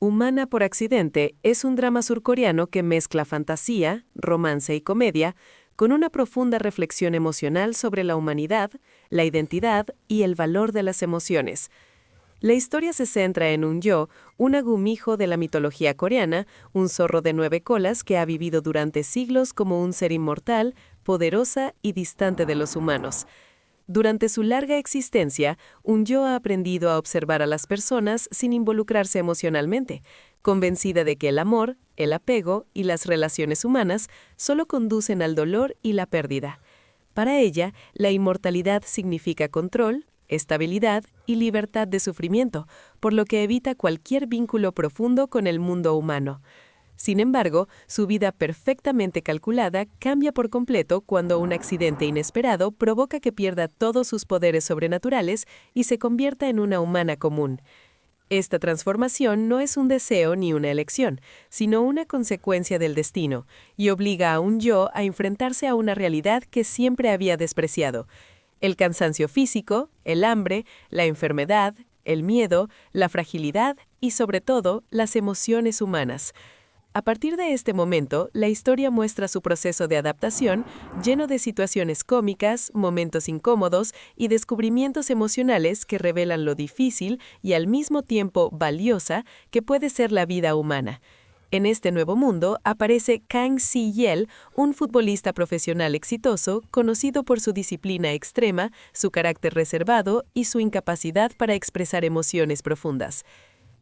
Humana por accidente es un drama surcoreano que mezcla fantasía, romance y comedia con una profunda reflexión emocional sobre la humanidad, la identidad y el valor de las emociones. La historia se centra en un agumijo de la mitología coreana, un zorro de 9 colas que ha vivido durante siglos como un ser inmortal, poderosa y distante de los humanos. Durante su larga existencia, Yo ha aprendido a observar a las personas sin involucrarse emocionalmente, convencida de que el amor, el apego y las relaciones humanas solo conducen al dolor y la pérdida. Para ella, la inmortalidad significa control, estabilidad y libertad de sufrimiento, por lo que evita cualquier vínculo profundo con el mundo humano. Sin embargo, su vida perfectamente calculada cambia por completo cuando un accidente inesperado provoca que pierda todos sus poderes sobrenaturales y se convierta en una humana común. Esta transformación no es un deseo ni una elección, sino una consecuencia del destino, y obliga a Yo a enfrentarse a una realidad que siempre había despreciado: el cansancio físico, el hambre, la enfermedad, el miedo, la fragilidad y, sobre todo, las emociones humanas. A partir de este momento, la historia muestra su proceso de adaptación, lleno de situaciones cómicas, momentos incómodos y descubrimientos emocionales que revelan lo difícil y al mismo tiempo valiosa que puede ser la vida humana. En este nuevo mundo aparece Kang Si-yeol, un futbolista profesional exitoso, conocido por su disciplina extrema, su carácter reservado y su incapacidad para expresar emociones profundas.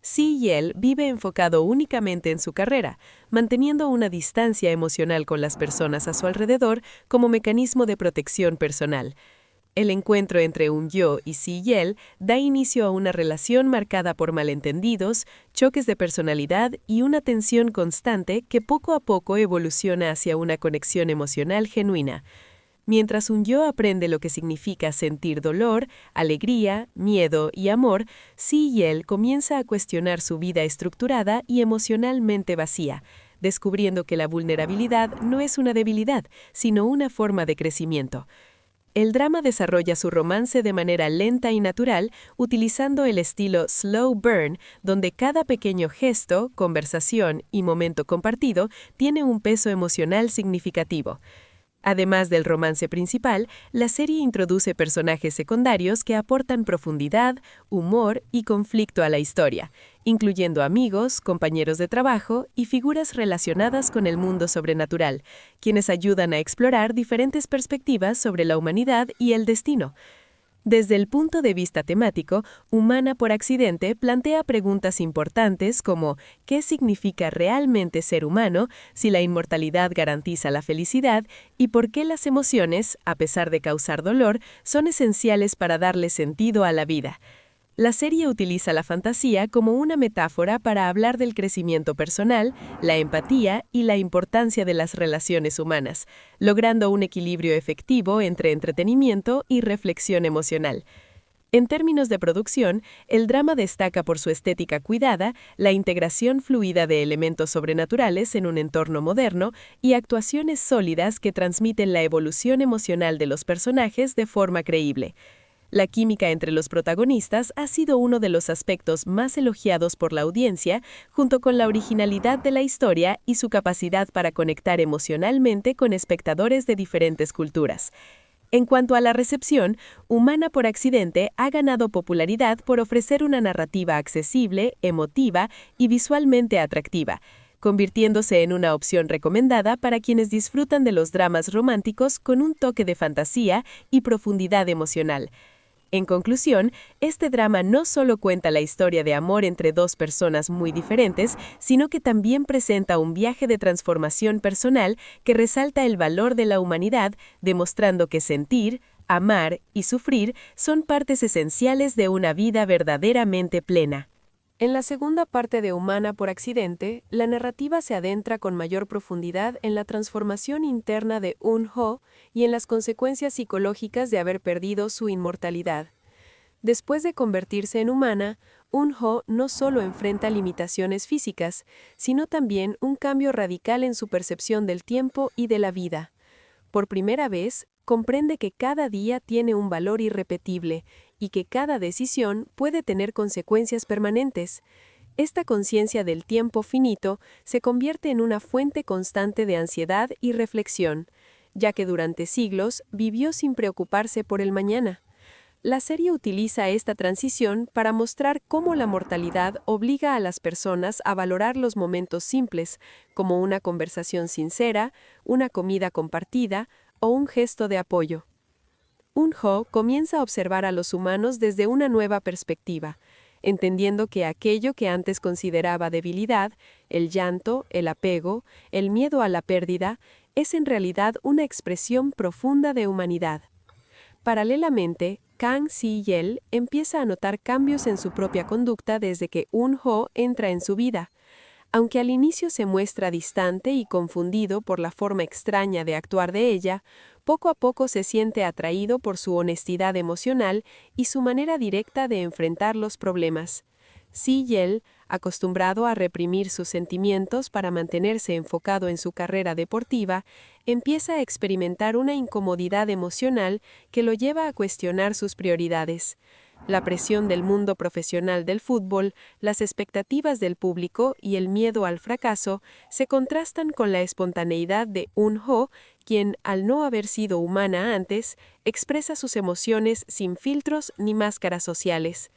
Si-yeol vive enfocado únicamente en su carrera, manteniendo una distancia emocional con las personas a su alrededor como mecanismo de protección personal. El encuentro entre Yo y Si-yeol da inicio a una relación marcada por malentendidos, choques de personalidad y una tensión constante que poco a poco evoluciona hacia una conexión emocional genuina. Mientras Yo aprende lo que significa sentir dolor, alegría, miedo y amor, Si-yeol comienza a cuestionar su vida estructurada y emocionalmente vacía, descubriendo que la vulnerabilidad no es una debilidad, sino una forma de crecimiento. El drama desarrolla su romance de manera lenta y natural, utilizando el estilo slow burn, donde cada pequeño gesto, conversación y momento compartido tiene un peso emocional significativo. Además del romance principal, la serie introduce personajes secundarios que aportan profundidad, humor y conflicto a la historia, incluyendo amigos, compañeros de trabajo y figuras relacionadas con el mundo sobrenatural, quienes ayudan a explorar diferentes perspectivas sobre la humanidad y el destino. Desde el punto de vista temático, Humana por accidente plantea preguntas importantes como ¿qué significa realmente ser humano?, si la inmortalidad garantiza la felicidad y por qué las emociones, a pesar de causar dolor, son esenciales para darle sentido a la vida. La serie utiliza la fantasía como una metáfora para hablar del crecimiento personal, la empatía y la importancia de las relaciones humanas, logrando un equilibrio efectivo entre entretenimiento y reflexión emocional. En términos de producción, el drama destaca por su estética cuidada, la integración fluida de elementos sobrenaturales en un entorno moderno y actuaciones sólidas que transmiten la evolución emocional de los personajes de forma creíble. La química entre los protagonistas ha sido uno de los aspectos más elogiados por la audiencia, junto con la originalidad de la historia y su capacidad para conectar emocionalmente con espectadores de diferentes culturas. En cuanto a la recepción, Humana por accidente ha ganado popularidad por ofrecer una narrativa accesible, emotiva y visualmente atractiva, convirtiéndose en una opción recomendada para quienes disfrutan de los dramas románticos con un toque de fantasía y profundidad emocional. En conclusión, este drama no solo cuenta la historia de amor entre dos personas muy diferentes, sino que también presenta un viaje de transformación personal que resalta el valor de la humanidad, demostrando que sentir, amar y sufrir son partes esenciales de una vida verdaderamente plena. En la segunda parte de Humana por accidente, la narrativa se adentra con mayor profundidad en la transformación interna de Eun-ho y en las consecuencias psicológicas de haber perdido su inmortalidad. Después de convertirse en humana, Eun-ho no solo enfrenta limitaciones físicas, sino también un cambio radical en su percepción del tiempo y de la vida. Por primera vez, comprende que cada día tiene un valor irrepetible y que cada decisión puede tener consecuencias permanentes. Esta conciencia del tiempo finito se convierte en una fuente constante de ansiedad y reflexión, ya que durante siglos vivió sin preocuparse por el mañana. La serie utiliza esta transición para mostrar cómo la mortalidad obliga a las personas a valorar los momentos simples, como una conversación sincera, una comida compartida o un gesto de apoyo. Un-ho comienza a observar a los humanos desde una nueva perspectiva, entendiendo que aquello que antes consideraba debilidad, el llanto, el apego, el miedo a la pérdida, es en realidad una expresión profunda de humanidad. Paralelamente, Kang Si-yel empieza a notar cambios en su propia conducta desde que Un-ho entra en su vida. Aunque al inicio se muestra distante y confundido por la forma extraña de actuar de ella, poco a poco se siente atraído por su honestidad emocional y su manera directa de enfrentar los problemas. Si-yel, acostumbrado a reprimir sus sentimientos para mantenerse enfocado en su carrera deportiva, empieza a experimentar una incomodidad emocional que lo lleva a cuestionar sus prioridades. La presión del mundo profesional del fútbol, las expectativas del público y el miedo al fracaso se contrastan con la espontaneidad de Un-ho, quien, al no haber sido humana antes, expresa sus emociones sin filtros ni máscaras sociales.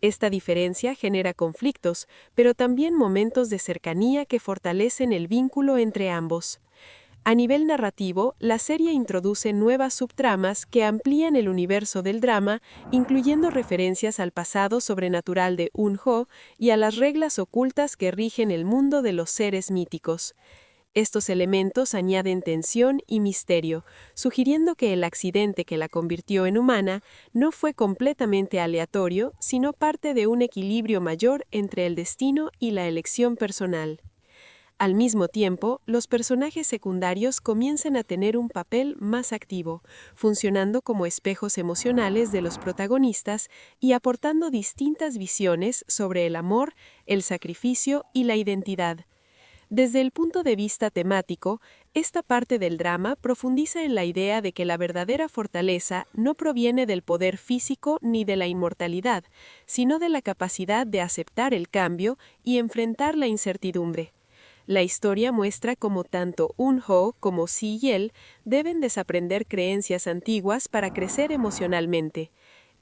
Esta diferencia genera conflictos, pero también momentos de cercanía que fortalecen el vínculo entre ambos. A nivel narrativo, la serie introduce nuevas subtramas que amplían el universo del drama, incluyendo referencias al pasado sobrenatural de Un-ho y a las reglas ocultas que rigen el mundo de los seres míticos. Estos elementos añaden tensión y misterio, sugiriendo que el accidente que la convirtió en humana no fue completamente aleatorio, sino parte de un equilibrio mayor entre el destino y la elección personal. Al mismo tiempo, los personajes secundarios comienzan a tener un papel más activo, funcionando como espejos emocionales de los protagonistas y aportando distintas visiones sobre el amor, el sacrificio y la identidad. Desde el punto de vista temático, esta parte del drama profundiza en la idea de que la verdadera fortaleza no proviene del poder físico ni de la inmortalidad, sino de la capacidad de aceptar el cambio y enfrentar la incertidumbre. La historia muestra cómo tanto Un-ho como Si-yel deben desaprender creencias antiguas para crecer emocionalmente.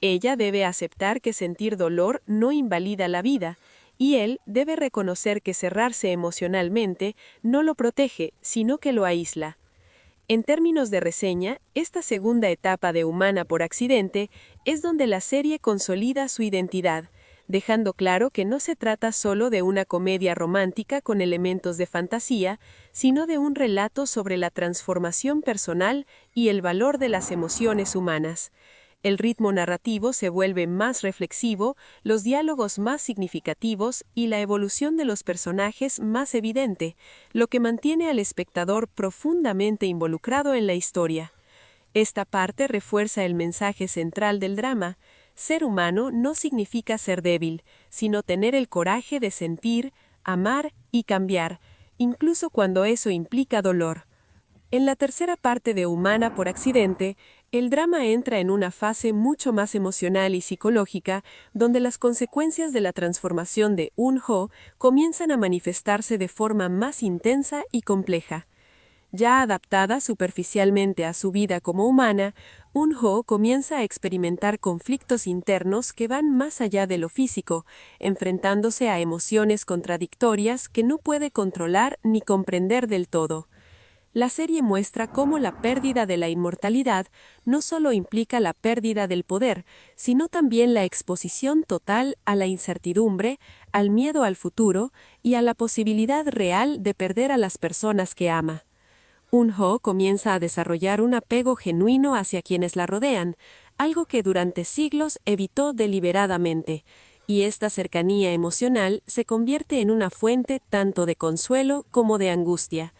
Ella debe aceptar que sentir dolor no invalida la vida, y él debe reconocer que cerrarse emocionalmente no lo protege, sino que lo aísla. En términos de reseña, esta segunda etapa de Humana por accidente es donde la serie consolida su identidad, dejando claro que no se trata solo de una comedia romántica con elementos de fantasía, sino de un relato sobre la transformación personal y el valor de las emociones humanas. El ritmo narrativo se vuelve más reflexivo, los diálogos más significativos y la evolución de los personajes más evidente, lo que mantiene al espectador profundamente involucrado en la historia. Esta parte refuerza el mensaje central del drama. Ser humano no significa ser débil, sino tener el coraje de sentir, amar y cambiar, incluso cuando eso implica dolor. En la tercera parte de Humana por accidente, el drama entra en una fase mucho más emocional y psicológica, donde las consecuencias de la transformación de Un-ho comienzan a manifestarse de forma más intensa y compleja. Ya adaptada superficialmente a su vida como humana, Un-ho comienza a experimentar conflictos internos que van más allá de lo físico, enfrentándose a emociones contradictorias que no puede controlar ni comprender del todo. La serie muestra cómo la pérdida de la inmortalidad no solo implica la pérdida del poder, sino también la exposición total a la incertidumbre, al miedo al futuro y a la posibilidad real de perder a las personas que ama. Un-ho comienza a desarrollar un apego genuino hacia quienes la rodean, algo que durante siglos evitó deliberadamente, y esta cercanía emocional se convierte en una fuente tanto de consuelo como de angustia.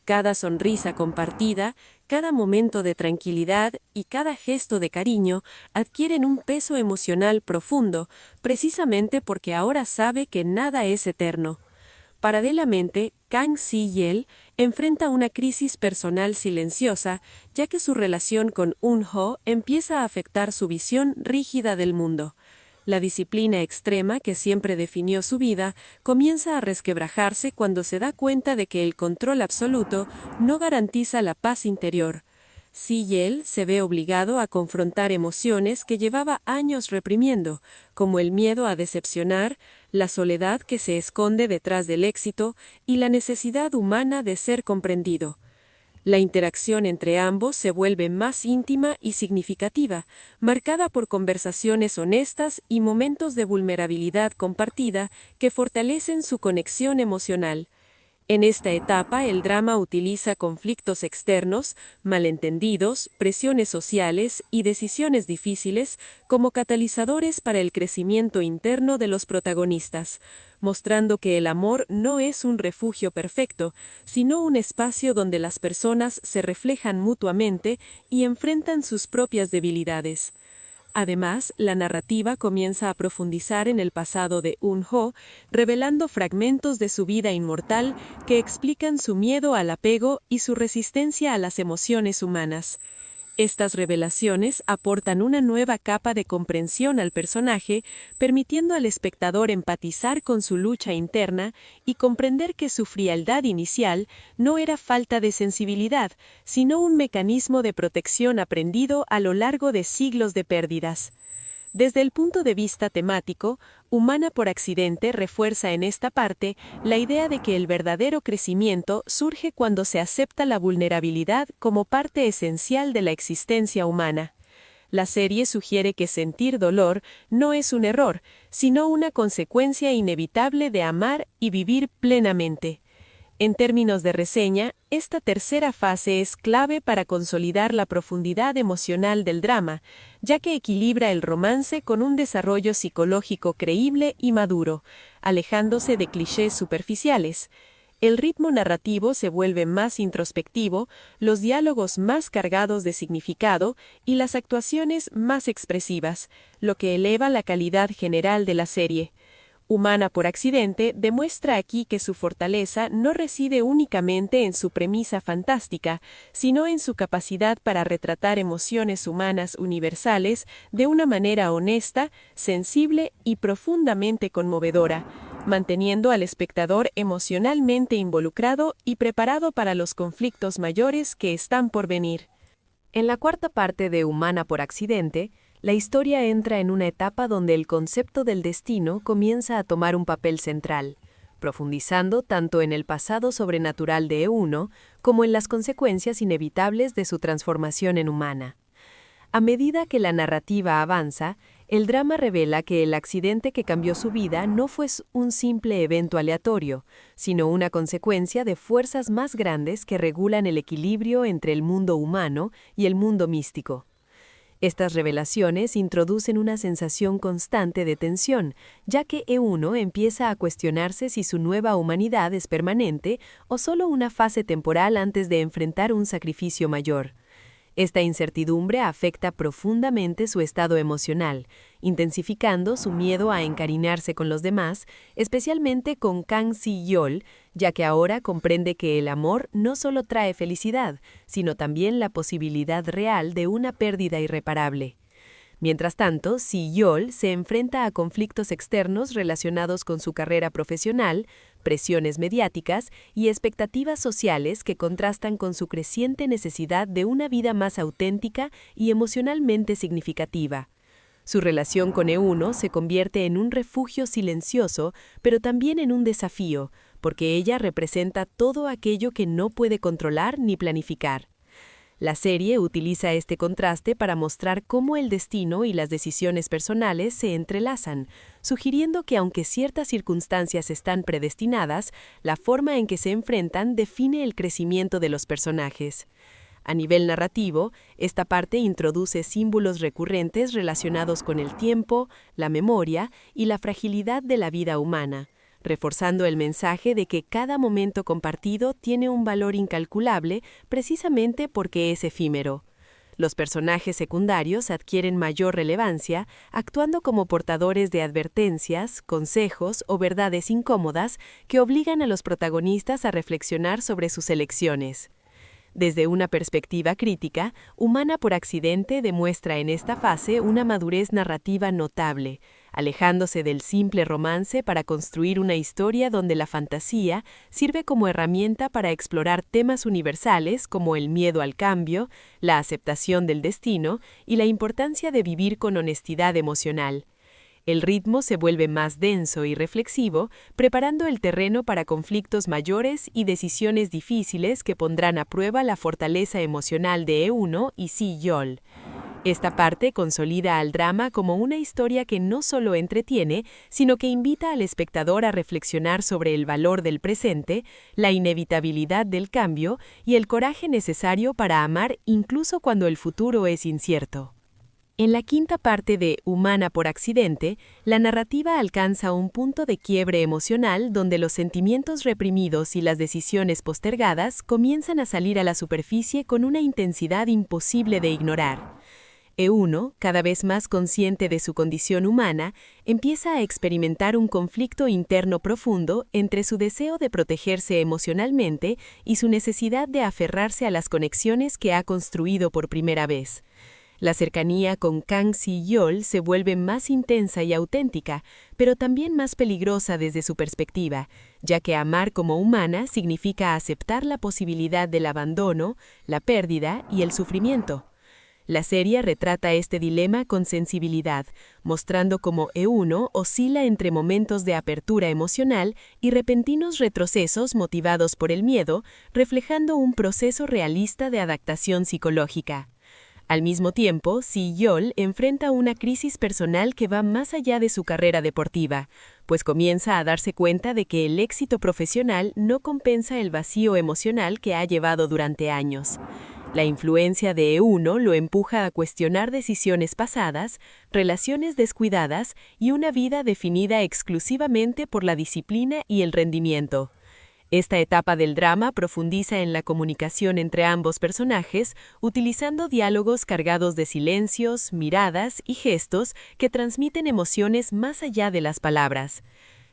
Cada sonrisa compartida, cada momento de tranquilidad y cada gesto de cariño adquieren un peso emocional profundo, precisamente porque ahora sabe que nada es eterno. Paralelamente, Kang Si-yel enfrenta una crisis personal silenciosa, ya que su relación con Un-ho empieza a afectar su visión rígida del mundo. La disciplina extrema que siempre definió su vida comienza a resquebrajarse cuando se da cuenta de que el control absoluto no garantiza la paz interior. Él se ve obligado a confrontar emociones que llevaba años reprimiendo, como el miedo a decepcionar, la soledad que se esconde detrás del éxito y la necesidad humana de ser comprendido. La interacción entre ambos se vuelve más íntima y significativa, marcada por conversaciones honestas y momentos de vulnerabilidad compartida que fortalecen su conexión emocional. En esta etapa, el drama utiliza conflictos externos, malentendidos, presiones sociales y decisiones difíciles como catalizadores para el crecimiento interno de los protagonistas, mostrando que el amor no es un refugio perfecto, sino un espacio donde las personas se reflejan mutuamente y enfrentan sus propias debilidades. Además, la narrativa comienza a profundizar en el pasado de Eun-ho, revelando fragmentos de su vida inmortal que explican su miedo al apego y su resistencia a las emociones humanas. Estas revelaciones aportan una nueva capa de comprensión al personaje, permitiendo al espectador empatizar con su lucha interna y comprender que su frialdad inicial no era falta de sensibilidad, sino un mecanismo de protección aprendido a lo largo de siglos de pérdidas. Desde el punto de vista temático, Humana por accidente refuerza en esta parte la idea de que el verdadero crecimiento surge cuando se acepta la vulnerabilidad como parte esencial de la existencia humana. La serie sugiere que sentir dolor no es un error, sino una consecuencia inevitable de amar y vivir plenamente. En términos de reseña, esta tercera fase es clave para consolidar la profundidad emocional del drama, ya que equilibra el romance con un desarrollo psicológico creíble y maduro, alejándose de clichés superficiales. El ritmo narrativo se vuelve más introspectivo, los diálogos más cargados de significado y las actuaciones más expresivas, lo que eleva la calidad general de la serie. Humana por accidente demuestra aquí que su fortaleza no reside únicamente en su premisa fantástica, sino en su capacidad para retratar emociones humanas universales de una manera honesta, sensible y profundamente conmovedora, manteniendo al espectador emocionalmente involucrado y preparado para los conflictos mayores que están por venir. En la cuarta parte de Humana por accidente, la historia entra en una etapa donde el concepto del destino comienza a tomar un papel central, profundizando tanto en el pasado sobrenatural de Euno como en las consecuencias inevitables de su transformación en humana. A medida que la narrativa avanza, el drama revela que el accidente que cambió su vida no fue un simple evento aleatorio, sino una consecuencia de fuerzas más grandes que regulan el equilibrio entre el mundo humano y el mundo místico. Estas revelaciones introducen una sensación constante de tensión, ya que Euno empieza a cuestionarse si su nueva humanidad es permanente o solo una fase temporal antes de enfrentar un sacrificio mayor. Esta incertidumbre afecta profundamente su estado emocional, intensificando su miedo a encariñarse con los demás, especialmente con Kang Si-yeol, ya que ahora comprende que el amor no solo trae felicidad, sino también la posibilidad real de una pérdida irreparable. Mientras tanto, Si-yeol se enfrenta a conflictos externos relacionados con su carrera profesional, presiones mediáticas y expectativas sociales que contrastan con su creciente necesidad de una vida más auténtica y emocionalmente significativa. Su relación con Euno se convierte en un refugio silencioso, pero también en un desafío, porque ella representa todo aquello que no puede controlar ni planificar. La serie utiliza este contraste para mostrar cómo el destino y las decisiones personales se entrelazan, sugiriendo que aunque ciertas circunstancias están predestinadas, la forma en que se enfrentan define el crecimiento de los personajes. A nivel narrativo, esta parte introduce símbolos recurrentes relacionados con el tiempo, la memoria y la fragilidad de la vida humana, reforzando el mensaje de que cada momento compartido tiene un valor incalculable precisamente porque es efímero. Los personajes secundarios adquieren mayor relevancia, actuando como portadores de advertencias, consejos o verdades incómodas que obligan a los protagonistas a reflexionar sobre sus elecciones. Desde una perspectiva crítica, Humana por accidente demuestra en esta fase una madurez narrativa notable, alejándose del simple romance para construir una historia donde la fantasía sirve como herramienta para explorar temas universales como el miedo al cambio, la aceptación del destino y la importancia de vivir con honestidad emocional. El ritmo se vuelve más denso y reflexivo, preparando el terreno para conflictos mayores y decisiones difíciles que pondrán a prueba la fortaleza emocional de Euno y Si-yeol. Esta parte consolida al drama como una historia que no solo entretiene, sino que invita al espectador a reflexionar sobre el valor del presente, la inevitabilidad del cambio y el coraje necesario para amar incluso cuando el futuro es incierto. En la quinta parte de Humana por accidente, la narrativa alcanza un punto de quiebre emocional donde los sentimientos reprimidos y las decisiones postergadas comienzan a salir a la superficie con una intensidad imposible de ignorar. Euno, cada vez más consciente de su condición humana, empieza a experimentar un conflicto interno profundo entre su deseo de protegerse emocionalmente y su necesidad de aferrarse a las conexiones que ha construido por primera vez. La cercanía con Kang Si-yeol se vuelve más intensa y auténtica, pero también más peligrosa desde su perspectiva, ya que amar como humana significa aceptar la posibilidad del abandono, la pérdida y el sufrimiento. La serie retrata este dilema con sensibilidad, mostrando cómo Euno oscila entre momentos de apertura emocional y repentinos retrocesos motivados por el miedo, reflejando un proceso realista de adaptación psicológica. Al mismo tiempo, Si-yeol enfrenta una crisis personal que va más allá de su carrera deportiva, pues comienza a darse cuenta de que el éxito profesional no compensa el vacío emocional que ha llevado durante años. La influencia de Euno lo empuja a cuestionar decisiones pasadas, relaciones descuidadas y una vida definida exclusivamente por la disciplina y el rendimiento. Esta etapa del drama profundiza en la comunicación entre ambos personajes, utilizando diálogos cargados de silencios, miradas y gestos que transmiten emociones más allá de las palabras.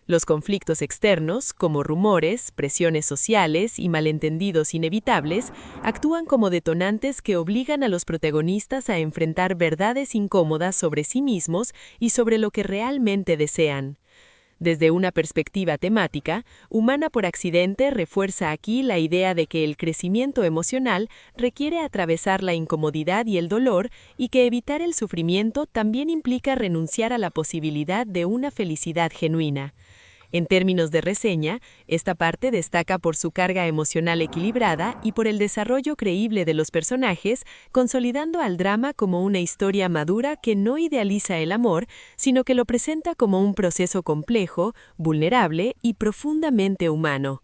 Los conflictos externos, como rumores, presiones sociales y malentendidos inevitables, actúan como detonantes que obligan a los protagonistas a enfrentar verdades incómodas sobre sí mismos y sobre lo que realmente desean. Desde una perspectiva temática, Humana por accidente refuerza aquí la idea de que el crecimiento emocional requiere atravesar la incomodidad y el dolor y que evitar el sufrimiento también implica renunciar a la posibilidad de una felicidad genuina. En términos de reseña, esta parte destaca por su carga emocional equilibrada y por el desarrollo creíble de los personajes, consolidando al drama como una historia madura que no idealiza el amor, sino que lo presenta como un proceso complejo, vulnerable y profundamente humano.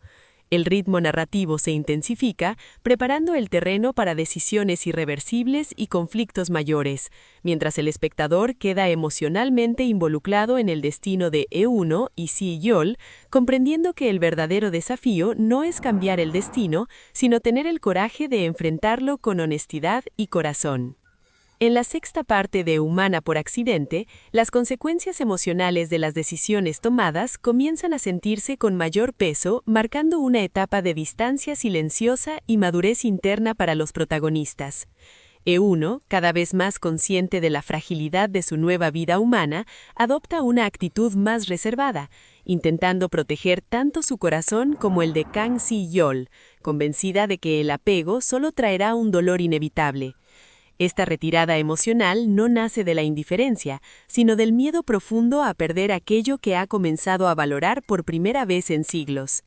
El ritmo narrativo se intensifica, preparando el terreno para decisiones irreversibles y conflictos mayores, mientras el espectador queda emocionalmente involucrado en el destino de Euno y Si-yeol, comprendiendo que el verdadero desafío no es cambiar el destino, sino tener el coraje de enfrentarlo con honestidad y corazón. En la sexta parte de Humana por accidente, las consecuencias emocionales de las decisiones tomadas comienzan a sentirse con mayor peso, marcando una etapa de distancia silenciosa y madurez interna para los protagonistas. Euno, cada vez más consciente de la fragilidad de su nueva vida humana, adopta una actitud más reservada, intentando proteger tanto su corazón como el de Kang Si-yeol, convencida de que el apego solo traerá un dolor inevitable. Esta retirada emocional no nace de la indiferencia, sino del miedo profundo a perder aquello que ha comenzado a valorar por primera vez en siglos.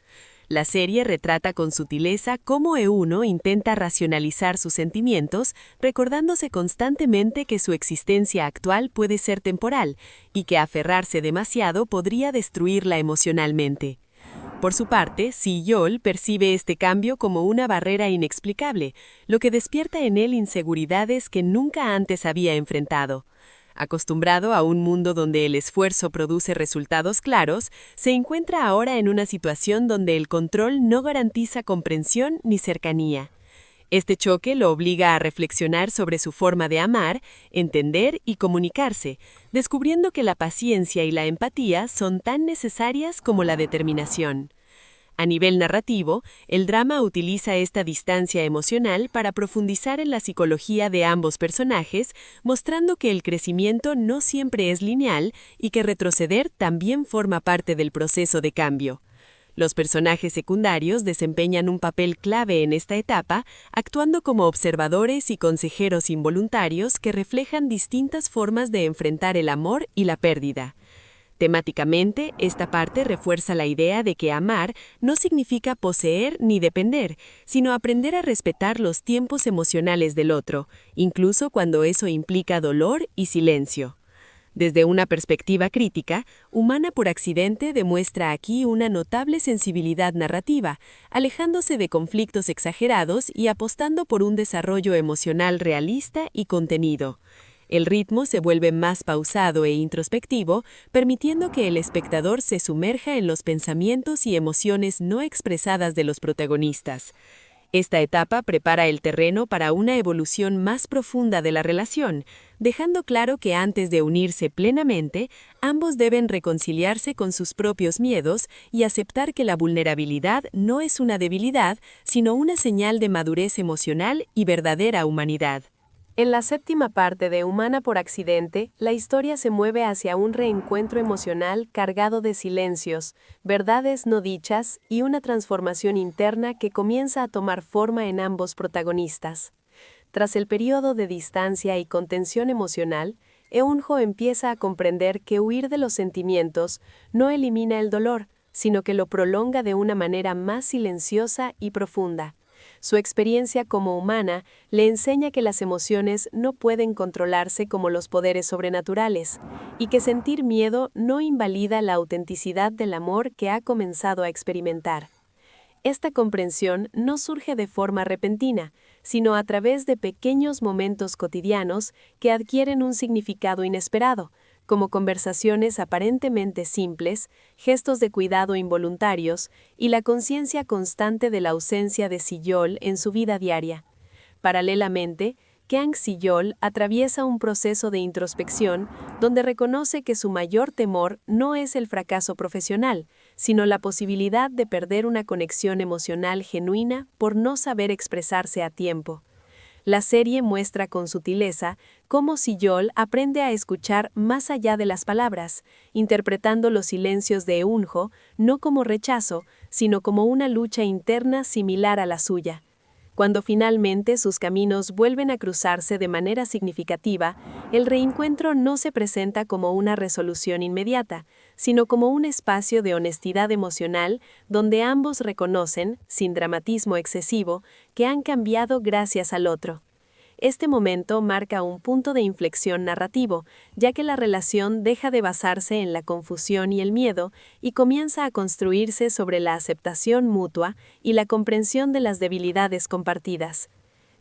La serie retrata con sutileza cómo Euno intenta racionalizar sus sentimientos, recordándose constantemente que su existencia actual puede ser temporal y que aferrarse demasiado podría destruirla emocionalmente. Por su parte, Si-yeol percibe este cambio como una barrera inexplicable, lo que despierta en él inseguridades que nunca antes había enfrentado. Acostumbrado a un mundo donde el esfuerzo produce resultados claros, se encuentra ahora en una situación donde el control no garantiza comprensión ni cercanía. Este choque lo obliga a reflexionar sobre su forma de amar, entender y comunicarse, descubriendo que la paciencia y la empatía son tan necesarias como la determinación. A nivel narrativo, el drama utiliza esta distancia emocional para profundizar en la psicología de ambos personajes, mostrando que el crecimiento no siempre es lineal y que retroceder también forma parte del proceso de cambio. Los personajes secundarios desempeñan un papel clave en esta etapa, actuando como observadores y consejeros involuntarios que reflejan distintas formas de enfrentar el amor y la pérdida. Temáticamente, esta parte refuerza la idea de que amar no significa poseer ni depender, sino aprender a respetar los tiempos emocionales del otro, incluso cuando eso implica dolor y silencio. Desde una perspectiva crítica, Humana por accidente demuestra aquí una notable sensibilidad narrativa, alejándose de conflictos exagerados y apostando por un desarrollo emocional realista y contenido. El ritmo se vuelve más pausado e introspectivo, permitiendo que el espectador se sumerja en los pensamientos y emociones no expresadas de los protagonistas. Esta etapa prepara el terreno para una evolución más profunda de la relación, dejando claro que antes de unirse plenamente, ambos deben reconciliarse con sus propios miedos y aceptar que la vulnerabilidad no es una debilidad, sino una señal de madurez emocional y verdadera humanidad. En la séptima parte de Humana por accidente, la historia se mueve hacia un reencuentro emocional cargado de silencios, verdades no dichas y una transformación interna que comienza a tomar forma en ambos protagonistas. Tras el periodo de distancia y contención emocional, Eunjo empieza a comprender que huir de los sentimientos no elimina el dolor, sino que lo prolonga de una manera más silenciosa y profunda. Su experiencia como humana le enseña que las emociones no pueden controlarse como los poderes sobrenaturales, y que sentir miedo no invalida la autenticidad del amor que ha comenzado a experimentar. Esta comprensión no surge de forma repentina, sino a través de pequeños momentos cotidianos que adquieren un significado inesperado, como conversaciones aparentemente simples, gestos de cuidado involuntarios y la conciencia constante de la ausencia de Siyol en su vida diaria. Paralelamente, Kang Siyol atraviesa un proceso de introspección donde reconoce que su mayor temor no es el fracaso profesional, sino la posibilidad de perder una conexión emocional genuina por no saber expresarse a tiempo. La serie muestra con sutileza cómo Siyol aprende a escuchar más allá de las palabras, interpretando los silencios de Eunjo no como rechazo, sino como una lucha interna similar a la suya. Cuando finalmente sus caminos vuelven a cruzarse de manera significativa, el reencuentro no se presenta como una resolución inmediata, sino como un espacio de honestidad emocional donde ambos reconocen, sin dramatismo excesivo, que han cambiado gracias al otro. Este momento marca un punto de inflexión narrativo, ya que la relación deja de basarse en la confusión y el miedo y comienza a construirse sobre la aceptación mutua y la comprensión de las debilidades compartidas.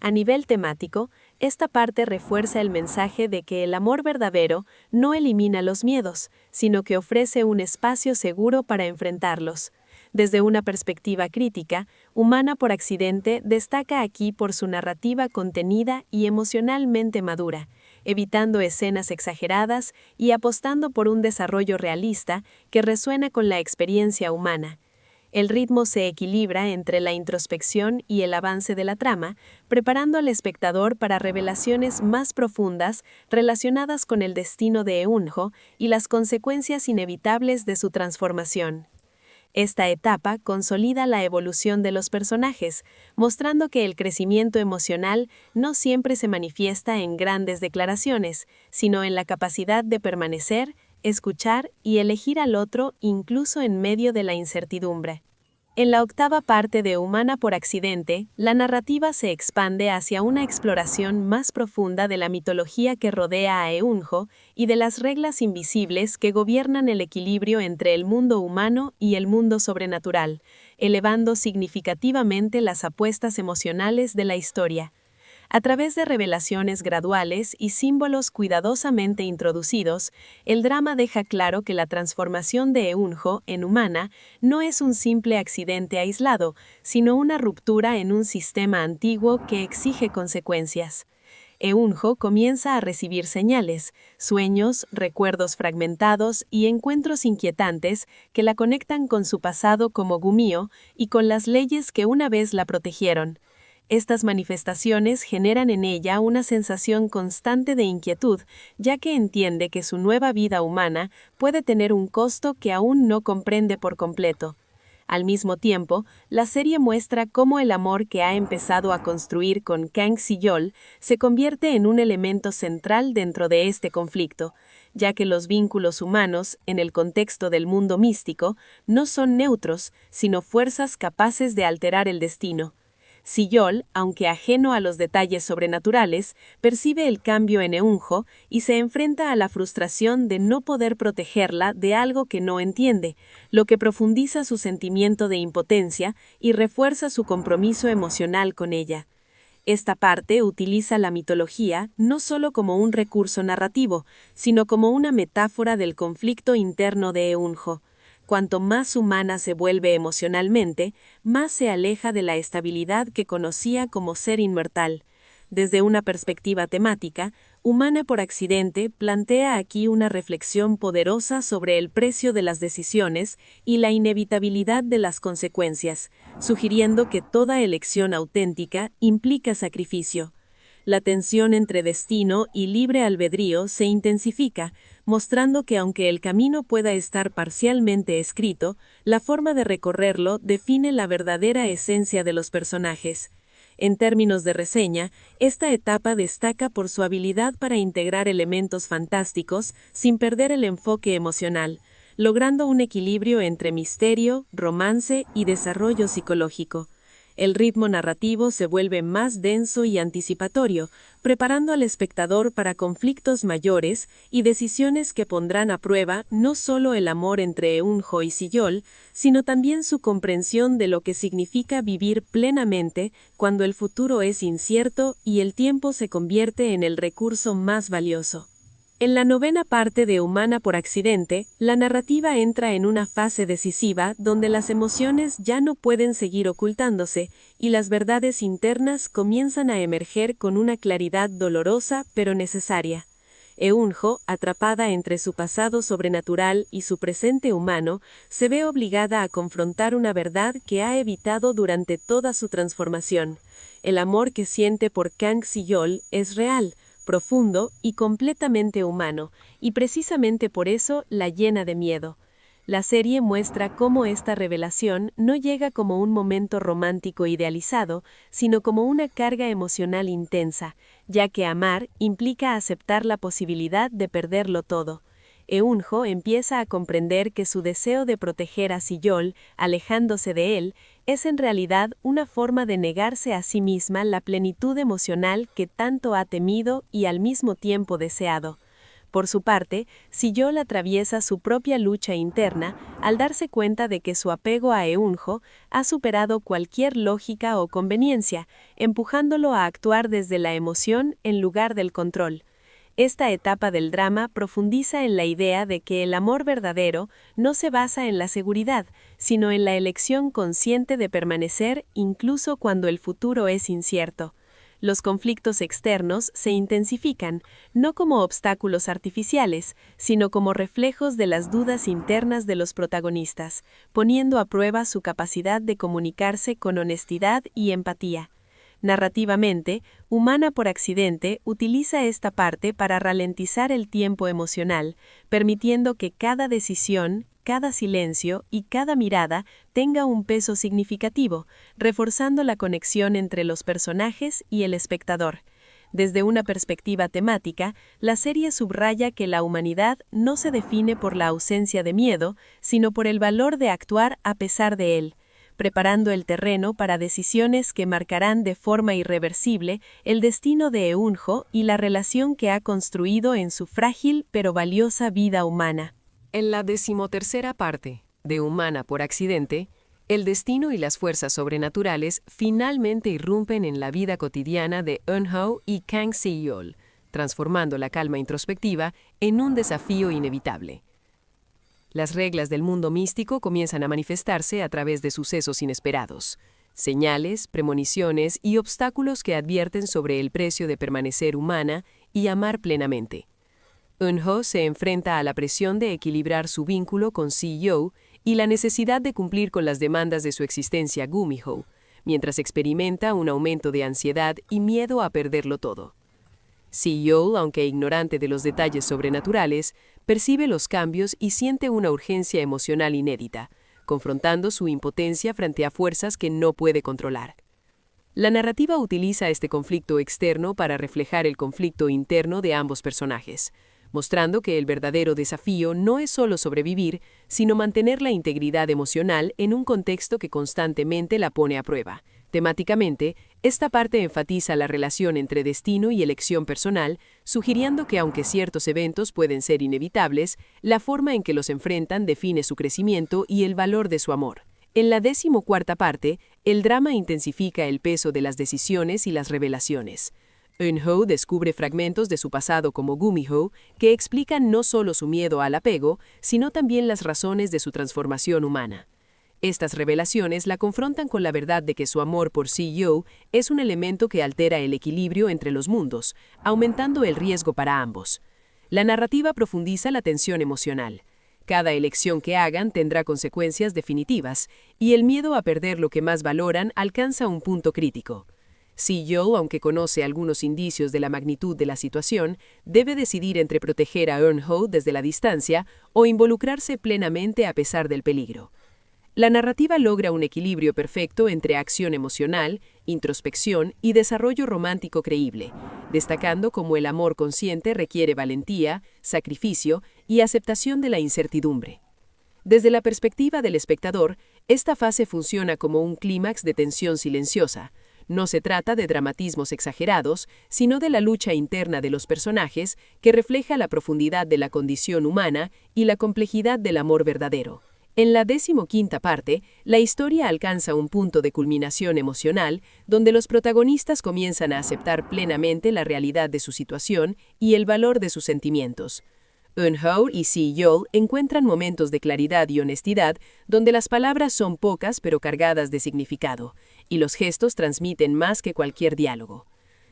A nivel temático, esta parte refuerza el mensaje de que el amor verdadero no elimina los miedos, sino que ofrece un espacio seguro para enfrentarlos. Desde una perspectiva crítica, Humana por accidente destaca aquí por su narrativa contenida y emocionalmente madura, evitando escenas exageradas y apostando por un desarrollo realista que resuena con la experiencia humana. El ritmo se equilibra entre la introspección y el avance de la trama, preparando al espectador para revelaciones más profundas relacionadas con el destino de Eunjo y las consecuencias inevitables de su transformación. Esta etapa consolida la evolución de los personajes, mostrando que el crecimiento emocional no siempre se manifiesta en grandes declaraciones, sino en la capacidad de permanecer, escuchar y elegir al otro incluso en medio de la incertidumbre. En la octava parte de Humana por accidente, la narrativa se expande hacia una exploración más profunda de la mitología que rodea a Eunjo y de las reglas invisibles que gobiernan el equilibrio entre el mundo humano y el mundo sobrenatural, elevando significativamente las apuestas emocionales de la historia. A través de revelaciones graduales y símbolos cuidadosamente introducidos, el drama deja claro que la transformación de Eunjo en humana no es un simple accidente aislado, sino una ruptura en un sistema antiguo que exige consecuencias. Eunjo comienza a recibir señales, sueños, recuerdos fragmentados y encuentros inquietantes que la conectan con su pasado como Gumio y con las leyes que una vez la protegieron. Estas manifestaciones generan en ella una sensación constante de inquietud, ya que entiende que su nueva vida humana puede tener un costo que aún no comprende por completo. Al mismo tiempo, la serie muestra cómo el amor que ha empezado a construir con Kang Si-yeol se convierte en un elemento central dentro de este conflicto, ya que los vínculos humanos, en el contexto del mundo místico, no son neutros, sino fuerzas capaces de alterar el destino. Si-yeol, aunque ajeno a los detalles sobrenaturales, percibe el cambio en Eunjo y se enfrenta a la frustración de no poder protegerla de algo que no entiende, lo que profundiza su sentimiento de impotencia y refuerza su compromiso emocional con ella. Esta parte utiliza la mitología no solo como un recurso narrativo, sino como una metáfora del conflicto interno de Eunjo. Cuanto más humana se vuelve emocionalmente, más se aleja de la estabilidad que conocía como ser inmortal. Desde una perspectiva temática, Humana por accidente plantea aquí una reflexión poderosa sobre el precio de las decisiones y la inevitabilidad de las consecuencias, sugiriendo que toda elección auténtica implica sacrificio. La tensión entre destino y libre albedrío se intensifica, mostrando que aunque el camino pueda estar parcialmente escrito, la forma de recorrerlo define la verdadera esencia de los personajes. En términos de reseña, esta etapa destaca por su habilidad para integrar elementos fantásticos sin perder el enfoque emocional, logrando un equilibrio entre misterio, romance y desarrollo psicológico. El ritmo narrativo se vuelve más denso y anticipatorio, preparando al espectador para conflictos mayores y decisiones que pondrán a prueba no solo el amor entre Eunjo y Si-yeol, sino también su comprensión de lo que significa vivir plenamente cuando el futuro es incierto y el tiempo se convierte en el recurso más valioso. En la novena parte de Humana por accidente, la narrativa entra en una fase decisiva donde las emociones ya no pueden seguir ocultándose y las verdades internas comienzan a emerger con una claridad dolorosa pero necesaria. Eunjo, atrapada entre su pasado sobrenatural y su presente humano, se ve obligada a confrontar una verdad que ha evitado durante toda su transformación. El amor que siente por Kang Si-yeol es real, profundo y completamente humano, y precisamente por eso la llena de miedo. La serie muestra cómo esta revelación no llega como un momento romántico idealizado, sino como una carga emocional intensa, ya que amar implica aceptar la posibilidad de perderlo todo. Eunjo empieza a comprender que su deseo de proteger a Si-yeol, alejándose de él, es en realidad una forma de negarse a sí misma la plenitud emocional que tanto ha temido y al mismo tiempo deseado. Por su parte, Si-yeol atraviesa su propia lucha interna al darse cuenta de que su apego a Eunjo ha superado cualquier lógica o conveniencia, empujándolo a actuar desde la emoción en lugar del control. Esta etapa del drama profundiza en la idea de que el amor verdadero no se basa en la seguridad, sino en la elección consciente de permanecer incluso cuando el futuro es incierto. Los conflictos externos se intensifican, no como obstáculos artificiales, sino como reflejos de las dudas internas de los protagonistas, poniendo a prueba su capacidad de comunicarse con honestidad y empatía. Narrativamente, Humana por accidente utiliza esta parte para ralentizar el tiempo emocional, permitiendo que cada decisión, cada silencio y cada mirada tenga un peso significativo, reforzando la conexión entre los personajes y el espectador. Desde una perspectiva temática, la serie subraya que la humanidad no se define por la ausencia de miedo, sino por el valor de actuar a pesar de él, preparando el terreno para decisiones que marcarán de forma irreversible el destino de Eunjo y la relación que ha construido en su frágil pero valiosa vida humana. En la 13ª parte de Humana por accidente, el destino y las fuerzas sobrenaturales finalmente irrumpen en la vida cotidiana de Eunjo y Kang Si-yeol, transformando la calma introspectiva en un desafío inevitable. Las reglas del mundo místico comienzan a manifestarse a través de sucesos inesperados. señales, premoniciones y obstáculos que advierten sobre el precio de permanecer humana y amar plenamente. Eun-ho se enfrenta a la presión de equilibrar su vínculo con Si-yo y la necesidad de cumplir con las demandas de su existencia Gumi-ho, mientras experimenta un aumento de ansiedad y miedo a perderlo todo. Si-yo, aunque ignorante de los detalles sobrenaturales, percibe los cambios y siente una urgencia emocional inédita, confrontando su impotencia frente a fuerzas que no puede controlar. La narrativa utiliza este conflicto externo para reflejar el conflicto interno de ambos personajes, mostrando que el verdadero desafío no es solo sobrevivir, sino mantener la integridad emocional en un contexto que constantemente la pone a prueba. Temáticamente, esta parte enfatiza la relación entre destino y elección personal, sugiriendo que aunque ciertos eventos pueden ser inevitables, la forma en que los enfrentan define su crecimiento y el valor de su amor. En la 14ª parte, el drama intensifica el peso de las decisiones y las revelaciones. Eun-ho descubre fragmentos de su pasado como Gumi-ho que explican no solo su miedo al apego, sino también las razones de su transformación humana. Estas revelaciones la confrontan con la verdad de que su amor por Si-yo es un elemento que altera el equilibrio entre los mundos, aumentando el riesgo para ambos. La narrativa profundiza la tensión emocional. Cada elección que hagan tendrá consecuencias definitivas, y el miedo a perder lo que más valoran alcanza un punto crítico. Si-yo, aunque conoce algunos indicios de la magnitud de la situación, debe decidir entre proteger a Eun-ho desde la distancia o involucrarse plenamente a pesar del peligro. La narrativa logra un equilibrio perfecto entre acción emocional, introspección y desarrollo romántico creíble, destacando cómo el amor consciente requiere valentía, sacrificio y aceptación de la incertidumbre. Desde la perspectiva del espectador, esta fase funciona como un clímax de tensión silenciosa. No se trata de dramatismos exagerados, sino de la lucha interna de los personajes que refleja la profundidad de la condición humana y la complejidad del amor verdadero. En la 15ª parte, la historia alcanza un punto de culminación emocional donde los protagonistas comienzan a aceptar plenamente la realidad de su situación y el valor de sus sentimientos. Eun-ho y Si-yo encuentran momentos de claridad y honestidad donde las palabras son pocas pero cargadas de significado, y los gestos transmiten más que cualquier diálogo.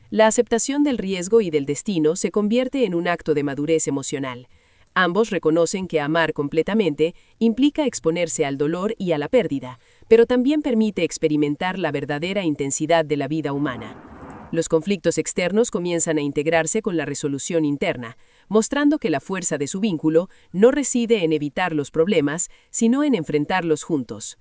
La aceptación del riesgo y del destino se convierte en un acto de madurez emocional. Ambos reconocen que amar completamente implica exponerse al dolor y a la pérdida, pero también permite experimentar la verdadera intensidad de la vida humana. Los conflictos externos comienzan a integrarse con la resolución interna, mostrando que la fuerza de su vínculo no reside en evitar los problemas, sino en enfrentarlos juntos.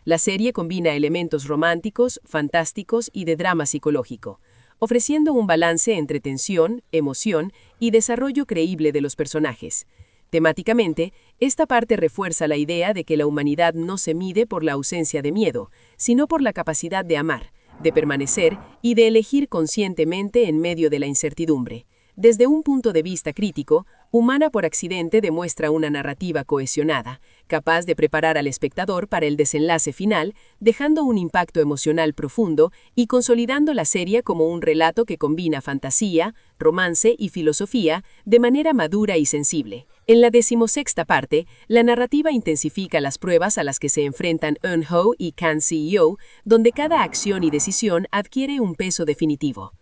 La serie combina elementos románticos, fantásticos y de drama psicológico, ofreciendo un balance entre tensión, emoción y desarrollo creíble de los personajes. Temáticamente, esta parte refuerza la idea de que la humanidad no se mide por la ausencia de miedo, sino por la capacidad de amar, de permanecer y de elegir conscientemente en medio de la incertidumbre. Desde un punto de vista crítico, Humana por accidente demuestra una narrativa cohesionada, capaz de preparar al espectador para el desenlace final, dejando un impacto emocional profundo y consolidando la serie como un relato que combina fantasía, romance y filosofía de manera madura y sensible. En la 16ª parte, la narrativa intensifica las pruebas a las que se enfrentan Eun-ho y Kang Si-yo, donde cada acción y decisión adquiere un peso definitivo.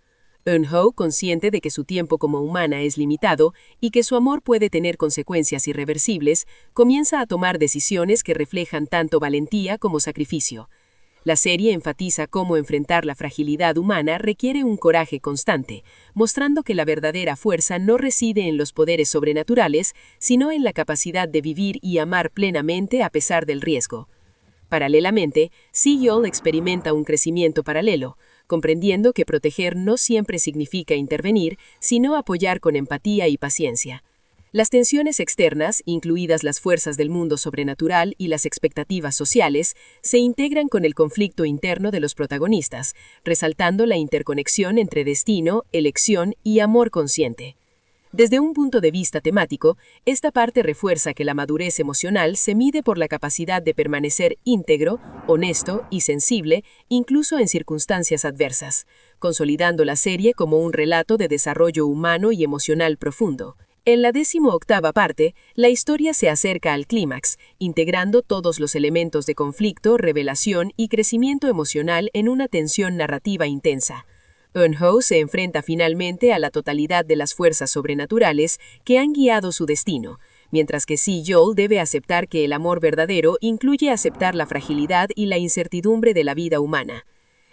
Eun-ho, consciente de que su tiempo como humana es limitado y que su amor puede tener consecuencias irreversibles, comienza a tomar decisiones que reflejan tanto valentía como sacrificio. La serie enfatiza cómo enfrentar la fragilidad humana requiere un coraje constante, mostrando que la verdadera fuerza no reside en los poderes sobrenaturales, sino en la capacidad de vivir y amar plenamente a pesar del riesgo. Paralelamente, Si-yo experimenta un crecimiento paralelo, comprendiendo que proteger no siempre significa intervenir, sino apoyar con empatía y paciencia. Las tensiones externas, incluidas las fuerzas del mundo sobrenatural y las expectativas sociales, se integran con el conflicto interno de los protagonistas, resaltando la interconexión entre destino, elección y amor consciente. Desde un punto de vista temático, esta parte refuerza que la madurez emocional se mide por la capacidad de permanecer íntegro, honesto y sensible, incluso en circunstancias adversas, consolidando la serie como un relato de desarrollo humano y emocional profundo. En la 18ª parte, la historia se acerca al clímax, integrando todos los elementos de conflicto, revelación y crecimiento emocional en una tensión narrativa intensa. Eun-ho se enfrenta finalmente a la totalidad de las fuerzas sobrenaturales que han guiado su destino, mientras que Si-yeol debe aceptar que el amor verdadero incluye aceptar la fragilidad y la incertidumbre de la vida humana.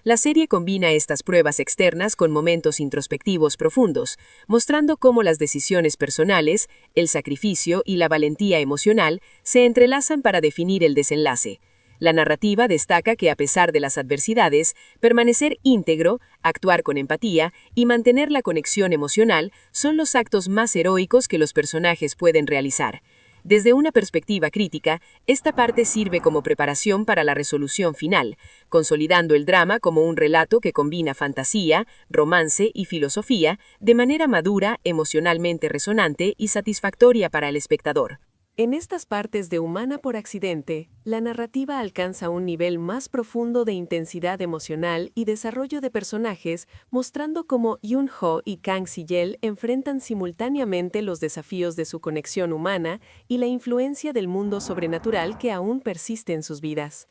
La serie combina estas pruebas externas con momentos introspectivos profundos, mostrando cómo las decisiones personales, el sacrificio y la valentía emocional se entrelazan para definir el desenlace. La narrativa destaca que a pesar de las adversidades, permanecer íntegro, actuar con empatía y mantener la conexión emocional son los actos más heroicos que los personajes pueden realizar. Desde una perspectiva crítica, esta parte sirve como preparación para la resolución final, consolidando el drama como un relato que combina fantasía, romance y filosofía de manera madura, emocionalmente resonante y satisfactoria para el espectador. En estas partes de Humana por accidente, la narrativa alcanza un nivel más profundo de intensidad emocional y desarrollo de personajes, mostrando cómo Eun-ho y Kang Si-yeol enfrentan simultáneamente los desafíos de su conexión humana y la influencia del mundo sobrenatural que aún persiste en sus vidas.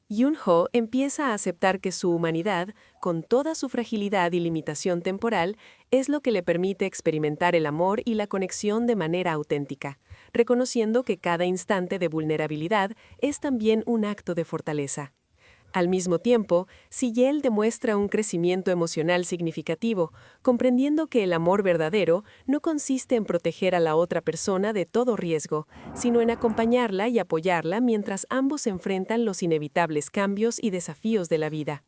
Eun-ho empieza a aceptar que su humanidad, con toda su fragilidad y limitación temporal, es lo que le permite experimentar el amor y la conexión de manera auténtica, reconociendo que cada instante de vulnerabilidad es también un acto de fortaleza. Al mismo tiempo, Si-yeol demuestra un crecimiento emocional significativo, comprendiendo que el amor verdadero no consiste en proteger a la otra persona de todo riesgo, sino en acompañarla y apoyarla mientras ambos enfrentan los inevitables cambios y desafíos de la vida.